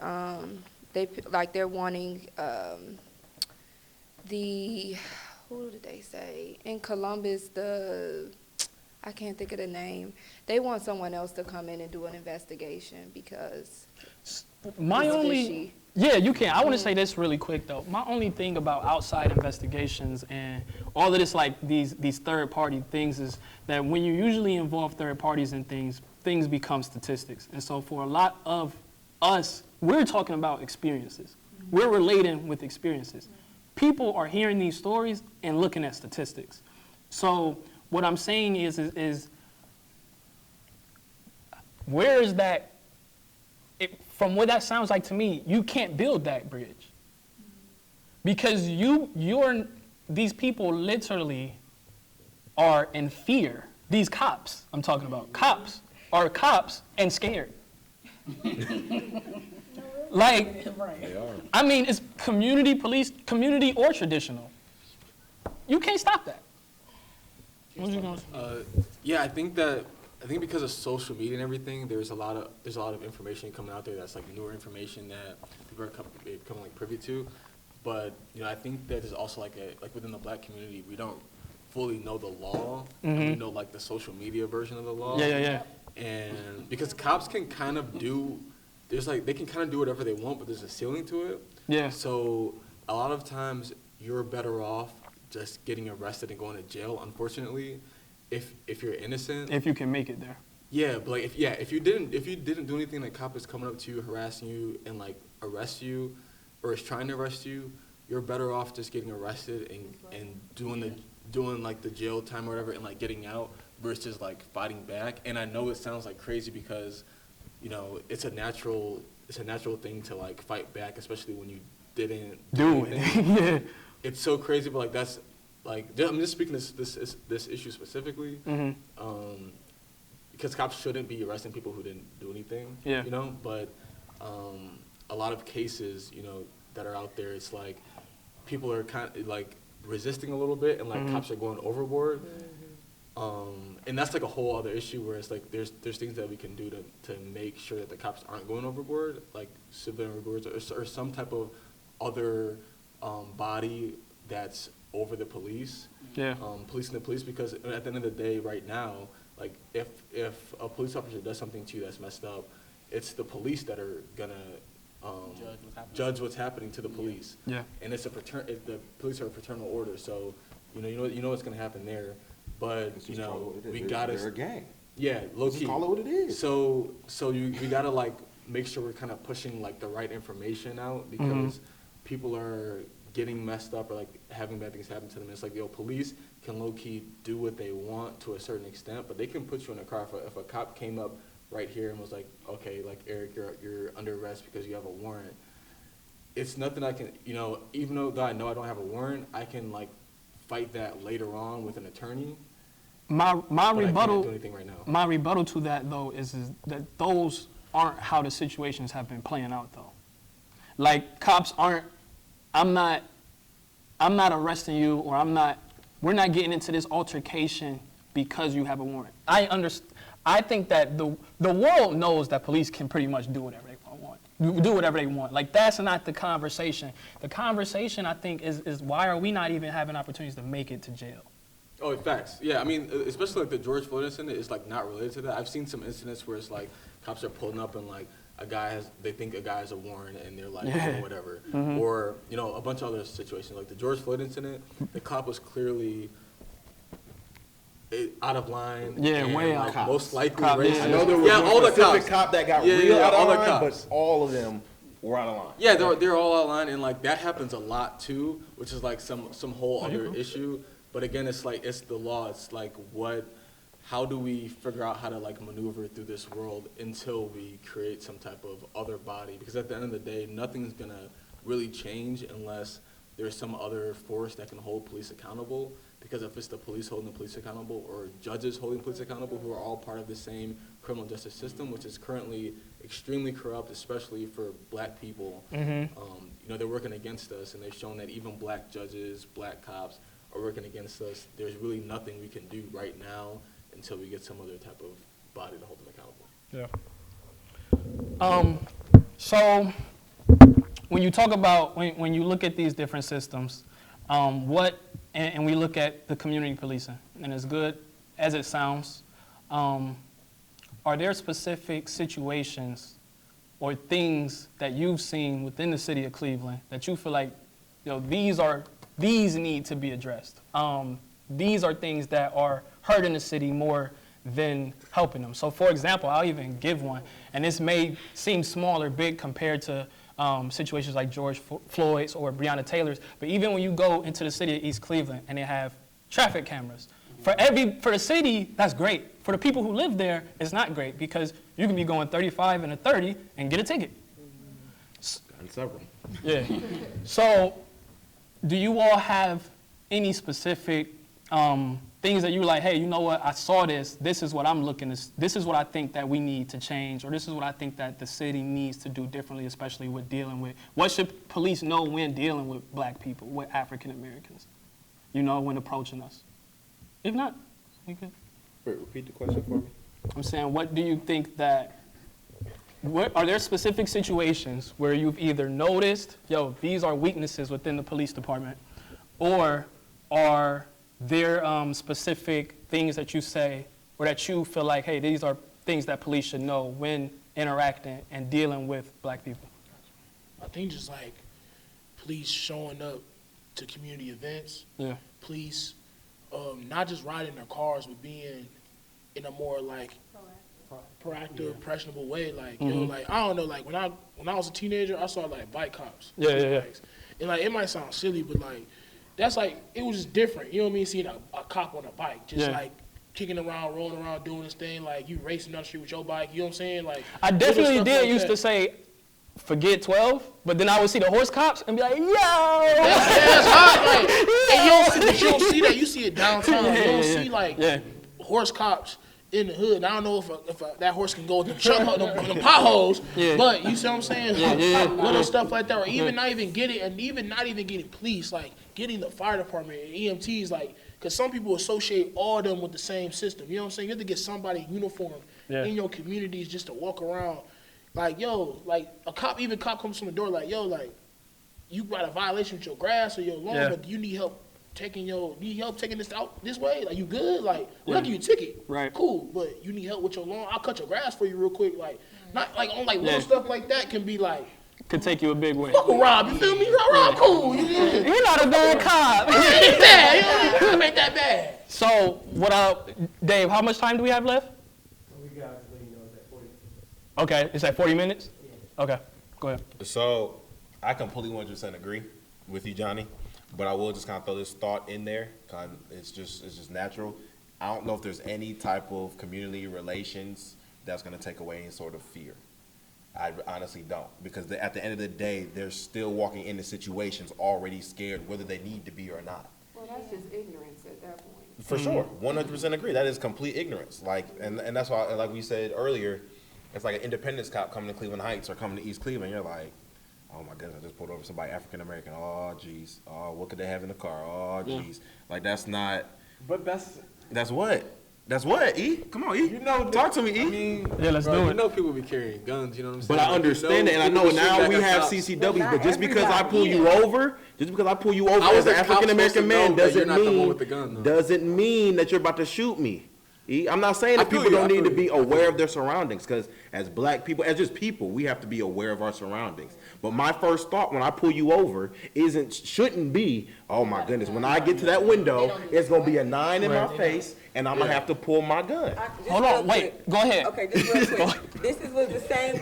wanting who did they say in Columbus, I can't think of the name. They want someone else to come in and do an investigation because you can. I want to say this really quick though. My only thing about outside investigations and all of this, these third party things, is that when you usually involve third parties in things become statistics. And so for a lot of us, we're talking about experiences. We're relating with experiences. People are hearing these stories and looking at statistics. So what I'm saying is where is that? From what that sounds like to me, you can't build that bridge. Because these people literally are in fear. These cops, I'm talking about, cops are cops and scared. I mean, it's community police, community or traditional. You can't stop that. What you gonna say? I think because of social media and everything, there's a lot of information coming out there that's newer information that people are becoming privy to. But I think that there's also within the black community, we don't fully know the law. And we know the social media version of the law. Yeah. And because cops can kind of do, they can kind of do whatever they want, but there's a ceiling to it. Yeah. So a lot of times you're better off just getting arrested and going to jail, unfortunately, if you're innocent. If you can make it there. Yeah, but if you didn't do anything, the cop is coming up to you, harassing you, and arrest you, or is trying to arrest you, you're better off just getting arrested and doing the jail time or whatever and getting out versus fighting back. And I know it sounds crazy because it's a natural thing to fight back, especially when you didn't do anything. Yeah. It's so crazy, but that's I'm just speaking this issue specifically, because cops shouldn't be arresting people who didn't do anything. Yeah. But a lot of cases that are out there, it's people are kind of resisting a little bit, and cops are going overboard. And that's a whole other issue where it's there's things that we can do to make sure that the cops aren't going overboard, civilian rewards or some type of other body that's over the police. Yeah. Policing the police, because at the end of the day, right now, if a police officer does something to you that's messed up, it's the police that are gonna judge what's happening to the police. Yeah. And it's the police are a fraternal order, so you know what's gonna happen there. But we gotta. They're a gang. Yeah, low key. Call it what it is. So we gotta make sure we're kind of pushing the right information out, because people are getting messed up or having bad things happen to them. It's police, can low-key do what they want to a certain extent, but they can put you in a car. If a cop came up right here and was like, okay, like, Eric, you're under arrest because you have a warrant, it's nothing I can, you know, even though I know I don't have a warrant, I can, like, fight that later on with an attorney. My But rebuttal, I can't do anything right now. my rebuttal to that though is that those aren't how the situations have been playing out though. Like cops aren't. I'm not arresting you, or we're not getting into this altercation because you have a warrant. I think that the world knows that police can pretty much do whatever they want. Do whatever they want. Like that's not the conversation. The conversation I think is why are we not even having opportunities to make it to jail? Oh, facts. Yeah, I mean, especially like the George Floyd incident is like not related to that. I've seen some incidents where it's like cops are pulling up and like they think a guy has a warrant and they're like, oh, whatever. Mm-hmm. Or, you know, a bunch of other situations. Like the George Floyd incident, the cop was clearly out of line. Yeah, and, way like, out. most likely Cop, racist. yeah. I know there was all one the specific cops. cop that got Yeah, real yeah, out all of the line, cops. but all of them were out of line. Yeah, they're all out of line, and like that happens a lot too, which is like some whole other issue. But again, it's like it's the law. It's like how do we figure out how to like maneuver through this world until we create some type of other body? Because at the end of the day, nothing's gonna really change unless there's some other force that can hold police accountable. Because if it's the police holding the police accountable or judges holding police accountable, who are all part of the same criminal justice system, which is currently extremely corrupt, especially for black people. You know, they're working against us, and they've shown that even black judges, black cops are working against us. There's really nothing we can do right now until we get some other type of body to hold them accountable. Yeah. So when you talk about, when you look at these different systems, and we look at the community policing, and as good as it sounds, are there specific situations or things that you've seen within the city of Cleveland that you feel like, you know, these need to be addressed? These are things that are hurting the city more than helping them. So for example, I'll even give one, and this may seem small or big compared to situations like George Floyd's or Breonna Taylor's, but even when you go into the city of East Cleveland and they have traffic cameras, for the city, that's great. For the people who live there, it's not great because you can be going 35 and a 30 and get a ticket. And several. Yeah. So do you all have any specific things that you're like, hey, you know what, I saw this is what I'm looking at, this is what I think that we need to change, or this is what I think that the city needs to do differently, especially with dealing with, what should police know when dealing with black people, with African Americans, you know, when approaching us? If not, you could. Wait, repeat the question for me. I'm saying, what do you think that, are there specific situations where you've either noticed, yo, these are weaknesses within the police department, or are there specific things that you say or that you feel like, hey, these are things that police should know when interacting and dealing with black people? I think just like police showing up to community events, Yeah. police not just riding their cars, but being in a more like proactive, impressionable way. Like, yo, like, I don't know, like when I was a teenager, I saw like bike cops. Yeah. And like, it might sound silly, but like, that's like, it was just different. You know what I mean? Seeing a cop on a bike, just like kicking around, rolling around, doing this thing, like you racing down the street with your bike. You know what I'm saying? Like, I definitely did like used to say, forget 12, but then I would see the horse cops and be like, yo! That's hot, like, and you don't see that. You see it downtown. You don't see like horse cops in the hood. And I don't know if that horse can go with them potholes, but you see what I'm saying? Little stuff like that, or even not even getting police, like getting the fire department and EMTs, like, because some people associate all of them with the same system. You know what I'm saying? You have to get somebody uniformed in your communities just to walk around. Like, yo, like a cop comes from the door, like, yo, like, you got a violation with your grass or your lawn, but you need help taking this out this way? Like, you good? Like, we'll give you a ticket. Right. Cool, but you need help with your lawn? I'll cut your grass for you real quick. Like, not like on like little stuff like that can be like, Could take you a big way. fuck with Rob, you feel me? Rob cool. You're not a bad cop. It ain't bad. It ain't that bad. So, Dave, how much time do we have left? We got, it's at 40. Okay, it's at 40 minutes? Yeah. Okay, go ahead. So I completely 100% agree with you, Johnny. But I will just kind of throw this thought in there, because it's just natural. I don't know if there's any type of community relations that's going to take away any sort of fear. I honestly don't, because at the end of the day, they're still walking into situations already scared, whether they need to be or not. Well, that's just ignorance at that point. For sure, 100% agree. That is complete ignorance. Like, and that's why, like we said earlier, it's like an independence cop coming to Cleveland Heights or coming to East Cleveland. You're like, oh my goodness, I just pulled over somebody African American. Oh geez. Oh, what could they have in the car? Oh geez. Like that's not. But that's what. That's what. E, come on, E. You know, talk to me, E. I mean, Yeah, let's bro, do you it. know people be carrying guns. You know what I'm saying? But I understand it, and I know now we have CCWs. But just because I pull you over, as an African American man, doesn't mean that you're about to shoot me. I'm not saying that people don't need to be aware of their surroundings, because as black people, as just people, we have to be aware of our surroundings. But my first thought when I pull you over shouldn't be, oh my goodness, when I get to that window, it's gonna be a 9 in my face, and I'm gonna have to pull my gun. Hold on, wait, go ahead. Okay, just real quick. This is the same.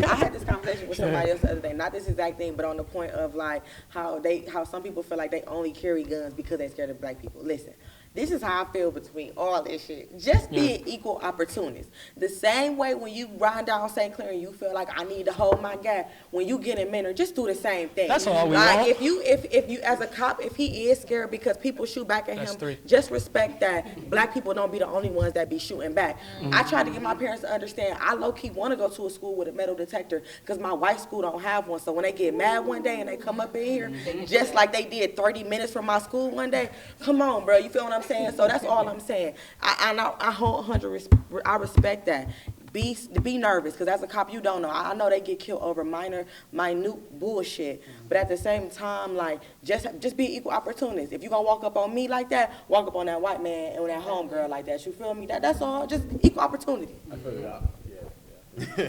I had this conversation with somebody else the other day. Not this exact thing, but on the point of like how some people feel like they only carry guns because they're scared of black people. Listen. This is how I feel between all this shit. Just be an equal opportunist. The same way when you ride down St. Clair and you feel like I need to hold my guy, when you get in Menor, just do the same thing. That's all we like, want. If you as a cop, if he is scared because people shoot back at That's him, 3. just respect that black people don't be the only ones that be shooting back. I try to get my parents to understand I low-key want to go to a school with a metal detector because my wife's school don't have one. So when they get mad one day and they come up in here, just like they did 30 minutes from my school one day, come on, bro, you feel what I'm saying? So that's all I'm saying. I hold 100. I respect that. Be nervous, because as a cop, you don't know. I know they get killed over minute bullshit, but at the same time, like just be equal opportunist. If you gonna walk up on me like that, walk up on that white man and that homegirl like that. You feel me? That's all. Just equal opportunity. I feel it out. Hey, Eric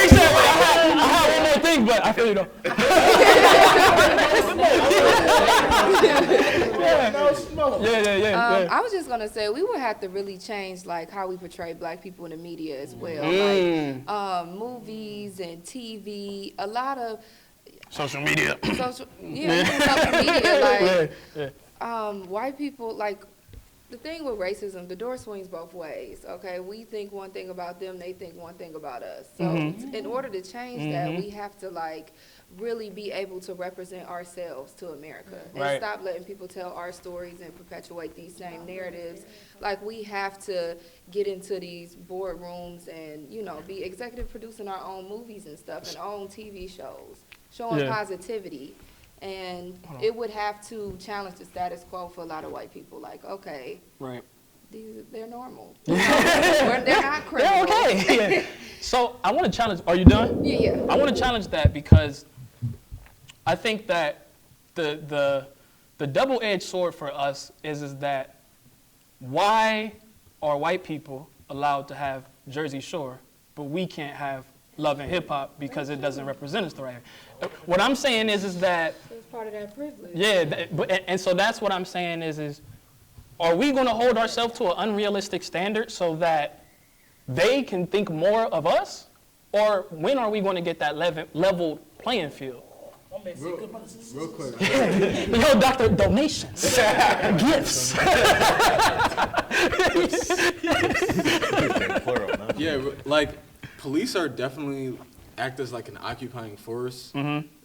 said, I have one more thing, but I feel you though. Yeah. I was just gonna say we would have to really change like how we portray black people in the media as well, like movies and TV. A lot of social media. social media, like white people like. The thing with racism, the door swings both ways, okay? We think one thing about them, they think one thing about us. So in order to change that, we have to, like, really be able to represent ourselves to America. And stop letting people tell our stories and perpetuate these same narratives. Like, we have to get into these boardrooms and, you know, be executive producing our own movies and stuff and own TV shows, showing positivity. And it would have to challenge the status quo for a lot of white people. Like, okay, they're normal. They're not criminals. They're okay. Yeah. So I want to challenge. Are you done? Yeah. I want to challenge that because I think that the double-edged sword for us is that why are white people allowed to have Jersey Shore, but we can't have Love and Hip Hop because it doesn't represent us the right way? What I'm saying is that It's part of that privilege. yeah, and so that's what I'm saying is are we going to hold ourselves to an unrealistic standard so that they can think more of us, or when are we going to get that level playing field? Real quick. Yo, doctor, donations, gifts. Yeah, like police are definitely act as like an occupying force,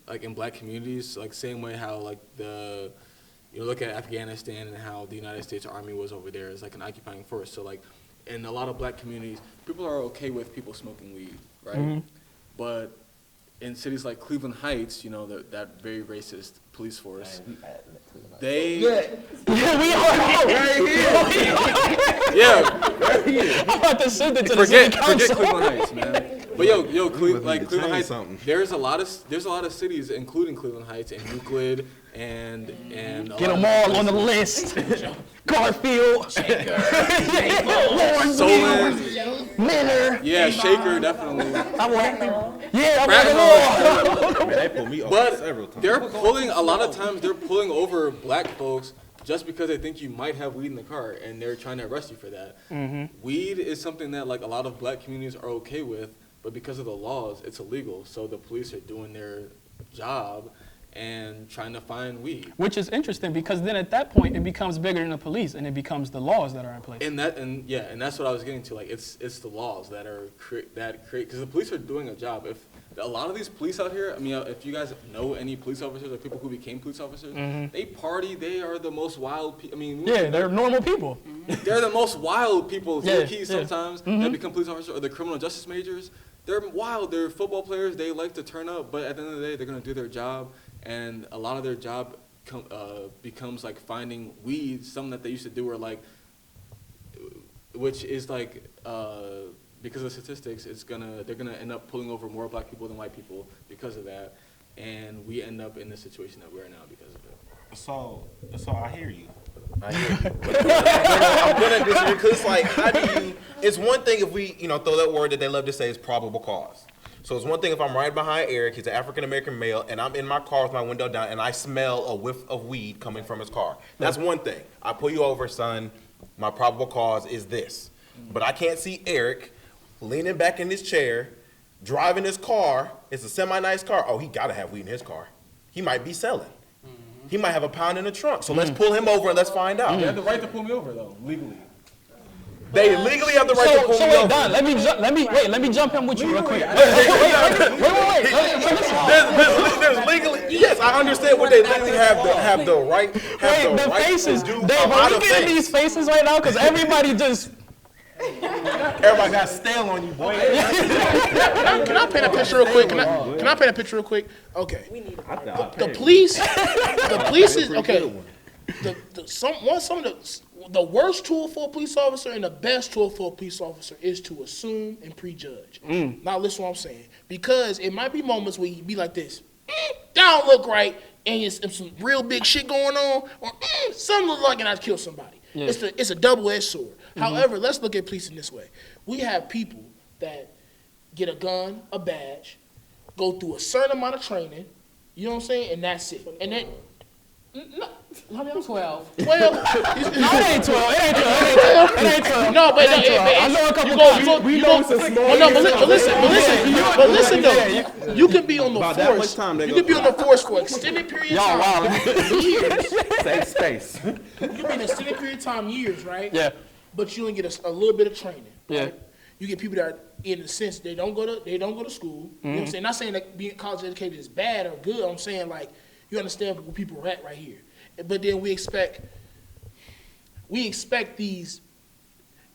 like in black communities. Like same way how like you look at Afghanistan and how the United States Army was over there as like an occupying force. So like in a lot of black communities, people are okay with people smoking weed, right? But in cities like Cleveland Heights, you know, that very racist police force, they... Yeah, we are right here. Yeah. I'm about to send it to the city council. Forget Cleveland Heights, man. But Cleveland Heights, there's a lot of cities, including Cleveland Heights and Euclid and get them all on the list. Garfield, Solon, Menor. yeah, Shaker definitely. I want them all. They pulled me over several times. A lot of times they're pulling over black folks just because they think you might have weed in the car and they're trying to arrest you for that. Weed is something that like a lot of black communities are okay with, but because of the laws, it's illegal. So the police are doing their job and trying to find weed. Which is interesting because then at that point it becomes bigger than the police and it becomes the laws that are in place. And that's what I was getting to. Like, it's the laws that create because the police are doing a job. If a lot of these police out here, I mean, if you guys know any police officers or people who became police officers, they party. They are the most wild people. I mean, Yeah, they're normal people. they're the most wild people. Yeah, Keys yeah. sometimes that become police officers or the criminal justice majors. They're wild. They're football players. They like to turn up, but at the end of the day, they're gonna do their job. And a lot of their job becomes like finding weed. Something that they used to do, or like, which is like. Because of statistics, they're gonna end up pulling over more black people than white people because of that, and we end up in the situation that we're in now because of it. So I hear you. I hear you. I'm gonna disagree because it's like, how do you? It's one thing if we, throw that word that they love to say is probable cause. So it's one thing if I'm right behind Eric, he's an African American male, and I'm in my car with my window down, and I smell a whiff of weed coming from his car. That's one thing. I pull you over, son. My probable cause is this, but I can't see Eric leaning back in his chair, driving his car. It's a semi-nice car. Oh, he gotta have weed in his car. He might be selling. He might have a pound in the trunk. So let's pull him over and let's find out. You have the right to pull me over though, legally. They legally have the right to pull me wait, over. Don, let me jump in with you real quick. Wait. There's legally, yes, I understand what they legally have the right. The faces, Dave, are we getting these faces right now? Because everybody just. Everybody got stale on you, boy. Can I paint a picture real quick? Can I paint a picture real quick? Okay. The police is okay. Some of the worst tool for a police officer and the best tool for a police officer is to assume and prejudge. Now listen to what I'm saying, because it might be moments where you be like this, that don't look right, and it's some real big shit going on, or something look like I'd kill somebody. Yeah. It's a double-edged sword. However, let's look at policing this way. We have people that get a gun, a badge, go through a certain amount of training, you know what I'm saying, and that's it. And then, no, I mean, I'm 12. 12. No, it ain't 12. It ain't 12. No, but I know a couple guys. We know it's a small. But listen though. You can be on the force. You can be on the force for extended period of time. Years. Safe space. You can be in an extended period of time, years, right? Yeah. But you only get a little bit of training. Yeah. Right? You get people that are, in a sense, they don't go to school. You know what I'm saying? Not saying that being college educated is bad or good. I'm saying, like, you understand where people are at right here. But then we expect these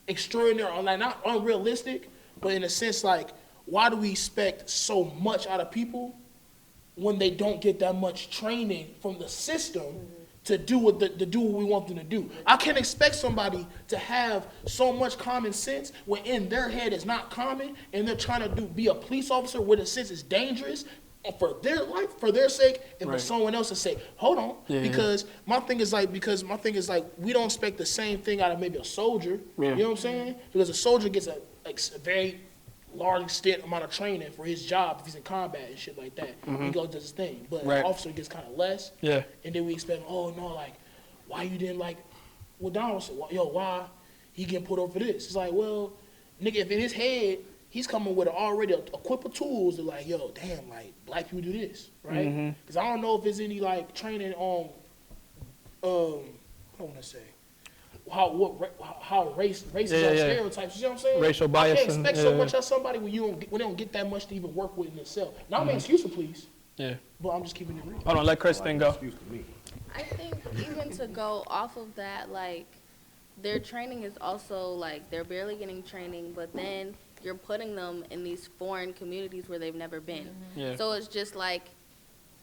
extraordinary, like not unrealistic, but in a sense, like, why do we expect so much out of people when they don't get that much training from the system to do what we want them to do? I can't expect somebody to have so much common sense when in their head it's not common, and they're trying to be a police officer where the sense is dangerous for their life, for their sake, and for someone else's sake. Hold on, because my thing is like we don't expect the same thing out of maybe a soldier. You know what I'm saying? Because a soldier gets a very large extent amount of training for his job if he's in combat and shit like that. He goes does his thing, but an officer gets kind of less. Yeah. And then we expect, oh no, like, why you didn't like? Well, Donald said, why he getting put over for this? It's like, well, nigga, if in his head he's coming with already a quip of tools to like, yo, damn, like black people do this, right? Because I don't know if there's any like training on, I don't want to say. How race is on stereotypes, you know what I'm saying? Racial bias. I can't expect so much of somebody when they don't get that much to even work with in itself. Not an excuse for police. Yeah. But I'm just keeping it real. Hold on, let Kristen go. I think even to go off of that, like, their training is also, like, they're barely getting training, but then you're putting them in these foreign communities where they've never been. Yeah. So it's just like,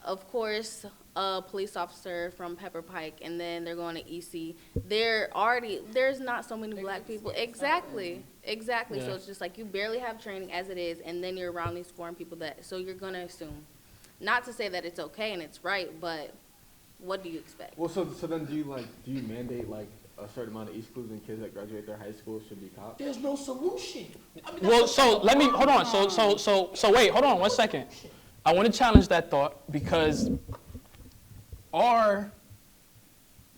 of course, a police officer from Pepper Pike, and then they're going to EC. There's not so many black people. Exactly. Yeah. So it's just like you barely have training as it is, and then you're around these foreign people so you're going to assume. Not to say that it's okay and it's right, but what do you expect? Well, so then do you mandate like a certain amount of East Cleveland kids that graduate their high school should be cops? There's no solution. Well, so let me hold on. So wait, hold on 1 second. I want to challenge that thought because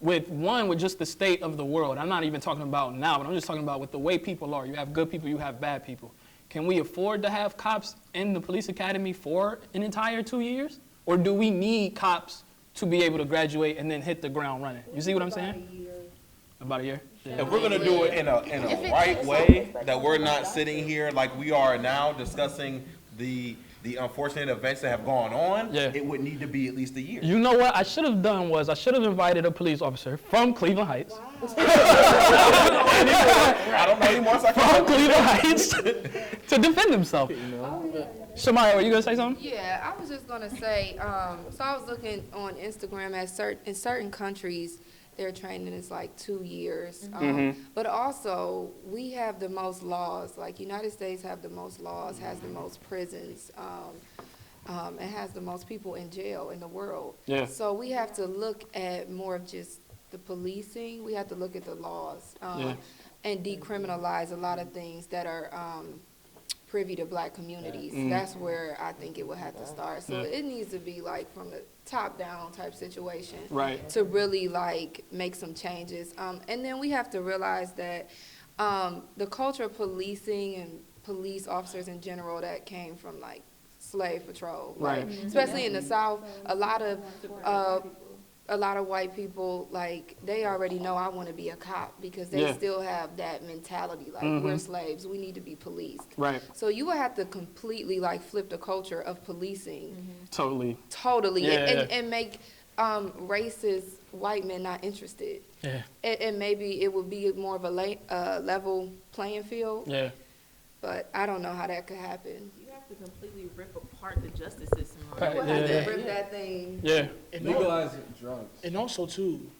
with just the state of the world, I'm not even talking about now, but I'm just talking about with the way people are. You have good people, you have bad people. Can we afford to have cops in the police academy for an entire 2 years? Or do we need cops to be able to graduate and then hit the ground running? You see what I'm saying? About a year? Yeah. If we're gonna do it in a right way, that we're not sitting here like we are now discussing the unfortunate events that have gone on, Yeah. it would need to be at least a year. You know what I should have done was I should have invited a police officer from Cleveland Heights. I don't know anymore, so I From can't. Cleveland Heights to defend himself. Shamaya, were you gonna say something? Yeah, I was just gonna say, so I was looking on Instagram at in certain countries, their training is like 2 years. But also, we have the most laws, like United States have the most laws, has the most prisons, and has the most people in jail in the world. Yeah. So we have to look at more of just the policing, we have to look at the laws, and decriminalize a lot of things that are, privy to black communities. That's where I think it would have to start. So it needs to be like from the top down type situation. Right. To really like make some changes. And then we have to realize that the culture of policing and police officers in general that came from like slave patrol. Right. Like, especially in the South, a lot of white people, like, they already know I want to be a cop because they still have that mentality, like, we're slaves, we need to be policed. Right. So you would have to completely, like, flip the culture of policing. Totally. Totally. Yeah. And make racist white men not interested. Yeah. And maybe it would be more of a level playing field. Yeah. But I don't know how that could happen. You have to completely rip apart the justice system. Right. You would have Yeah. to rip that thing. Yeah. And Legalize drugs. And also too,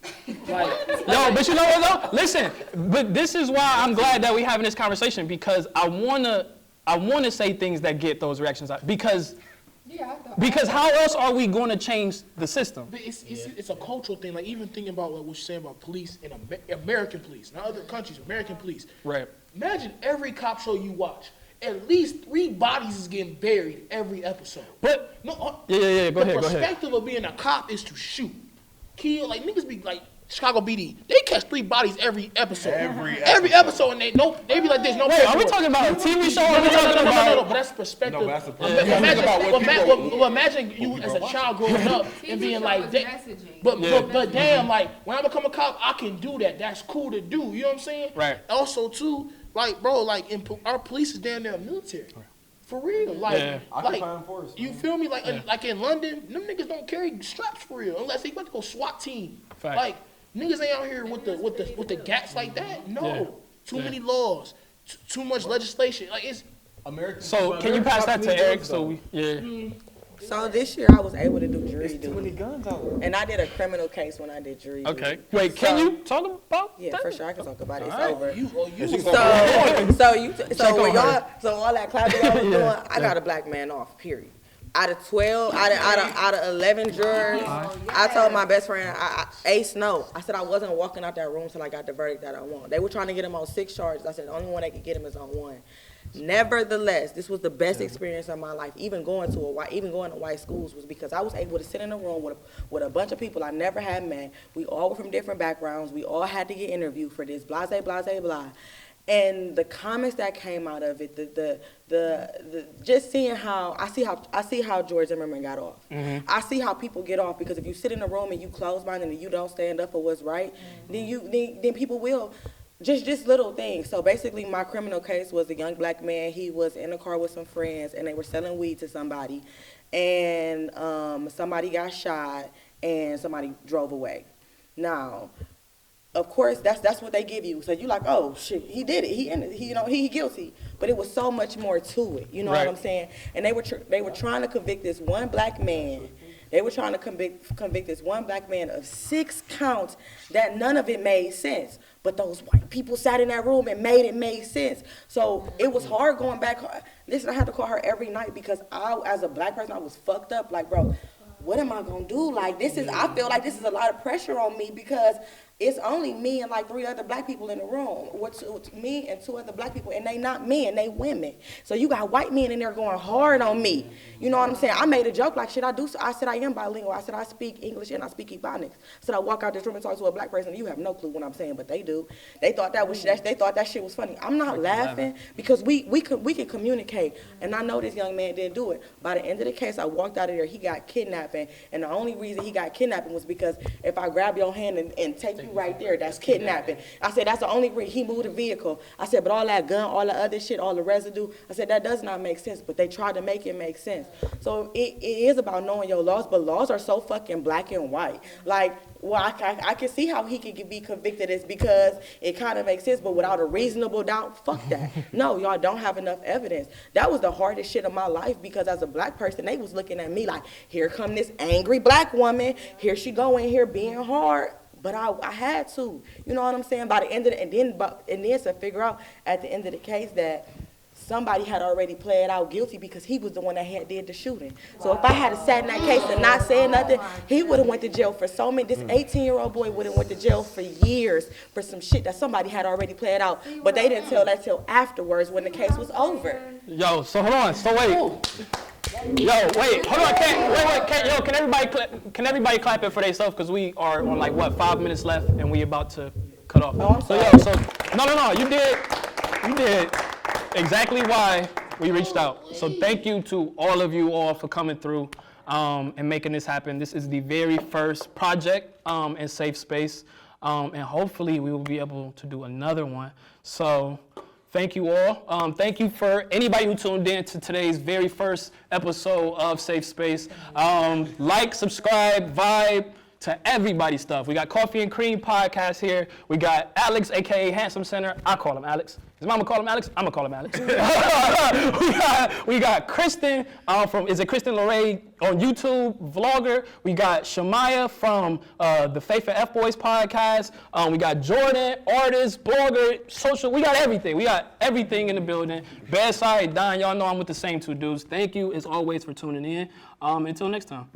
like Yo, but you know what though? Listen, but this is why I'm glad that we're having this conversation because I wanna say things that get those reactions out because how else are we going to change the system? but it's a cultural thing. Like even thinking about like what you're saying about police in American police, not other countries, American police. Right. Imagine every cop show you watch, at least 3 bodies is getting buried every episode. But No, yeah. Go the ahead. perspective of being a cop is to shoot, kill. Like niggas be like Chicago PD, they catch 3 bodies every episode. Every episode, and they be like, there's no. Wait, are we talking about a TV show? Or are we talking about? No, but that's perspective. No, but that's the perspective. Imagine you as a child growing up and being like, messaging. but damn, like when I become a cop, I can do that. That's cool to do. You know what I'm saying? Right. Also, too, like bro, like our police is damn near military. For real, like, Yeah. Occupying force. you feel me? Like, like in London, them niggas don't carry straps for real unless they about to go SWAT team. Fact. Like, niggas ain't out here with the gats like that. No, Yeah. too many laws, too much legislation. Like it's American. So can you pass that to Eric? So we So this year I was able to do jury Too many duty. guns out there. And I did a criminal case when I did jury duty. Okay. Wait, can you talk about Yeah, that? for sure. I can talk about it. It's All right. over. you. So all that clapping I was doing, I got a black man off, period. Out of 12, out of 11 jurors, I told my best friend, Ace, no. I said I wasn't walking out that room till I got the verdict that I want. They were trying to get him on 6 charges. I said the only one they could get him is on 1. Nevertheless, this was the best experience of my life. Even going to white schools was because I was able to sit in a room with a bunch of people I never had met. We all were from different backgrounds. We all had to get interviewed for this, blah, blah, blah, blah. And the comments that came out of it, the just seeing how I see how George Zimmerman got off. I see how people get off because if you sit in a room and you close-minded and you don't stand up for what's right, then people will. Just little things. So basically, my criminal case was a young black man. He was in a car with some friends, and they were selling weed to somebody, and somebody got shot, and somebody drove away. Now, of course, that's what they give you. So you're like, oh shit, he did it. He guilty. But it was so much more to it. You know what I'm saying? And they were trying to convict this one black man. They were trying to convict this one black man of 6 counts that none of it made sense. But those white people sat in that room and made sense. So it was hard going back. Listen, I had to call her every night because as a black person, I was fucked up. Like, bro, what am I gonna do? Like, I feel like this is a lot of pressure on me because it's only me and like 3 other black people in the room. Me and 2 other black people, and they not men, they women. So you got white men in there going hard on me. You know what I'm saying? I made a joke like, shit, I said I am bilingual. I said I speak English and I speak Ebonics. So I walk out this room and talk to a black person, you have no clue what I'm saying, but they do. They thought that shit was funny. I'm not laughing because we can communicate. And I know this young man didn't do it. By the end of the case, I walked out of there, he got kidnapped, and the only reason he got kidnapped was because if I grab your hand and take you right there, that's kidnapping. I said, that's the only reason he moved the vehicle. I said, but all that gun, all the other shit, all the residue, I said, that does not make sense, but they tried to make it make sense. So it is about knowing your laws, but laws are so fucking black and white. Like, well, I can see how he could be convicted is because it kind of makes sense, but without a reasonable doubt, fuck that. No, y'all don't have enough evidence. That was the hardest shit of my life because as a black person, they was looking at me like, here come this angry black woman, here she go in here being hard. But I had to, you know what I'm saying? By the end of it, and then to figure out at the end of the case that somebody had already pled out guilty because he was the one that did the shooting. So if I had sat in that case and not said nothing, he would have went to jail for so many. This 18-year-old boy would have went to jail for years for some shit that somebody had already pled out. But they didn't tell that till afterwards when the case was over. Yo, so hold on. So wait. Yo, wait, hold on, can everybody clap it for themselves? Because we are on like, what, 5 minutes left and we about to cut off. Oh, I'm sorry. No, you did exactly why we reached out. So thank you to all of you all for coming through and making this happen. This is the very first project in Safe Space, and hopefully we will be able to do another one. So thank you all. Thank you for anybody who tuned in to today's very first episode of Safe Space. Like, subscribe, vibe to everybody's stuff. We got Coffee and Cream podcast here. We got Alex, aka Handsome Center. I call him Alex. His mama call him Alex? I'm gonna call him Alex. we got Kristen is it Kristen Lorraine on YouTube, vlogger. We got Shamaya from the Faith and F Boys podcast. We got Jordan, artist, blogger, social. We got everything. We got everything in the building. Bedside, Don, y'all know I'm with the same 2 dudes. Thank you as always for tuning in. Until next time.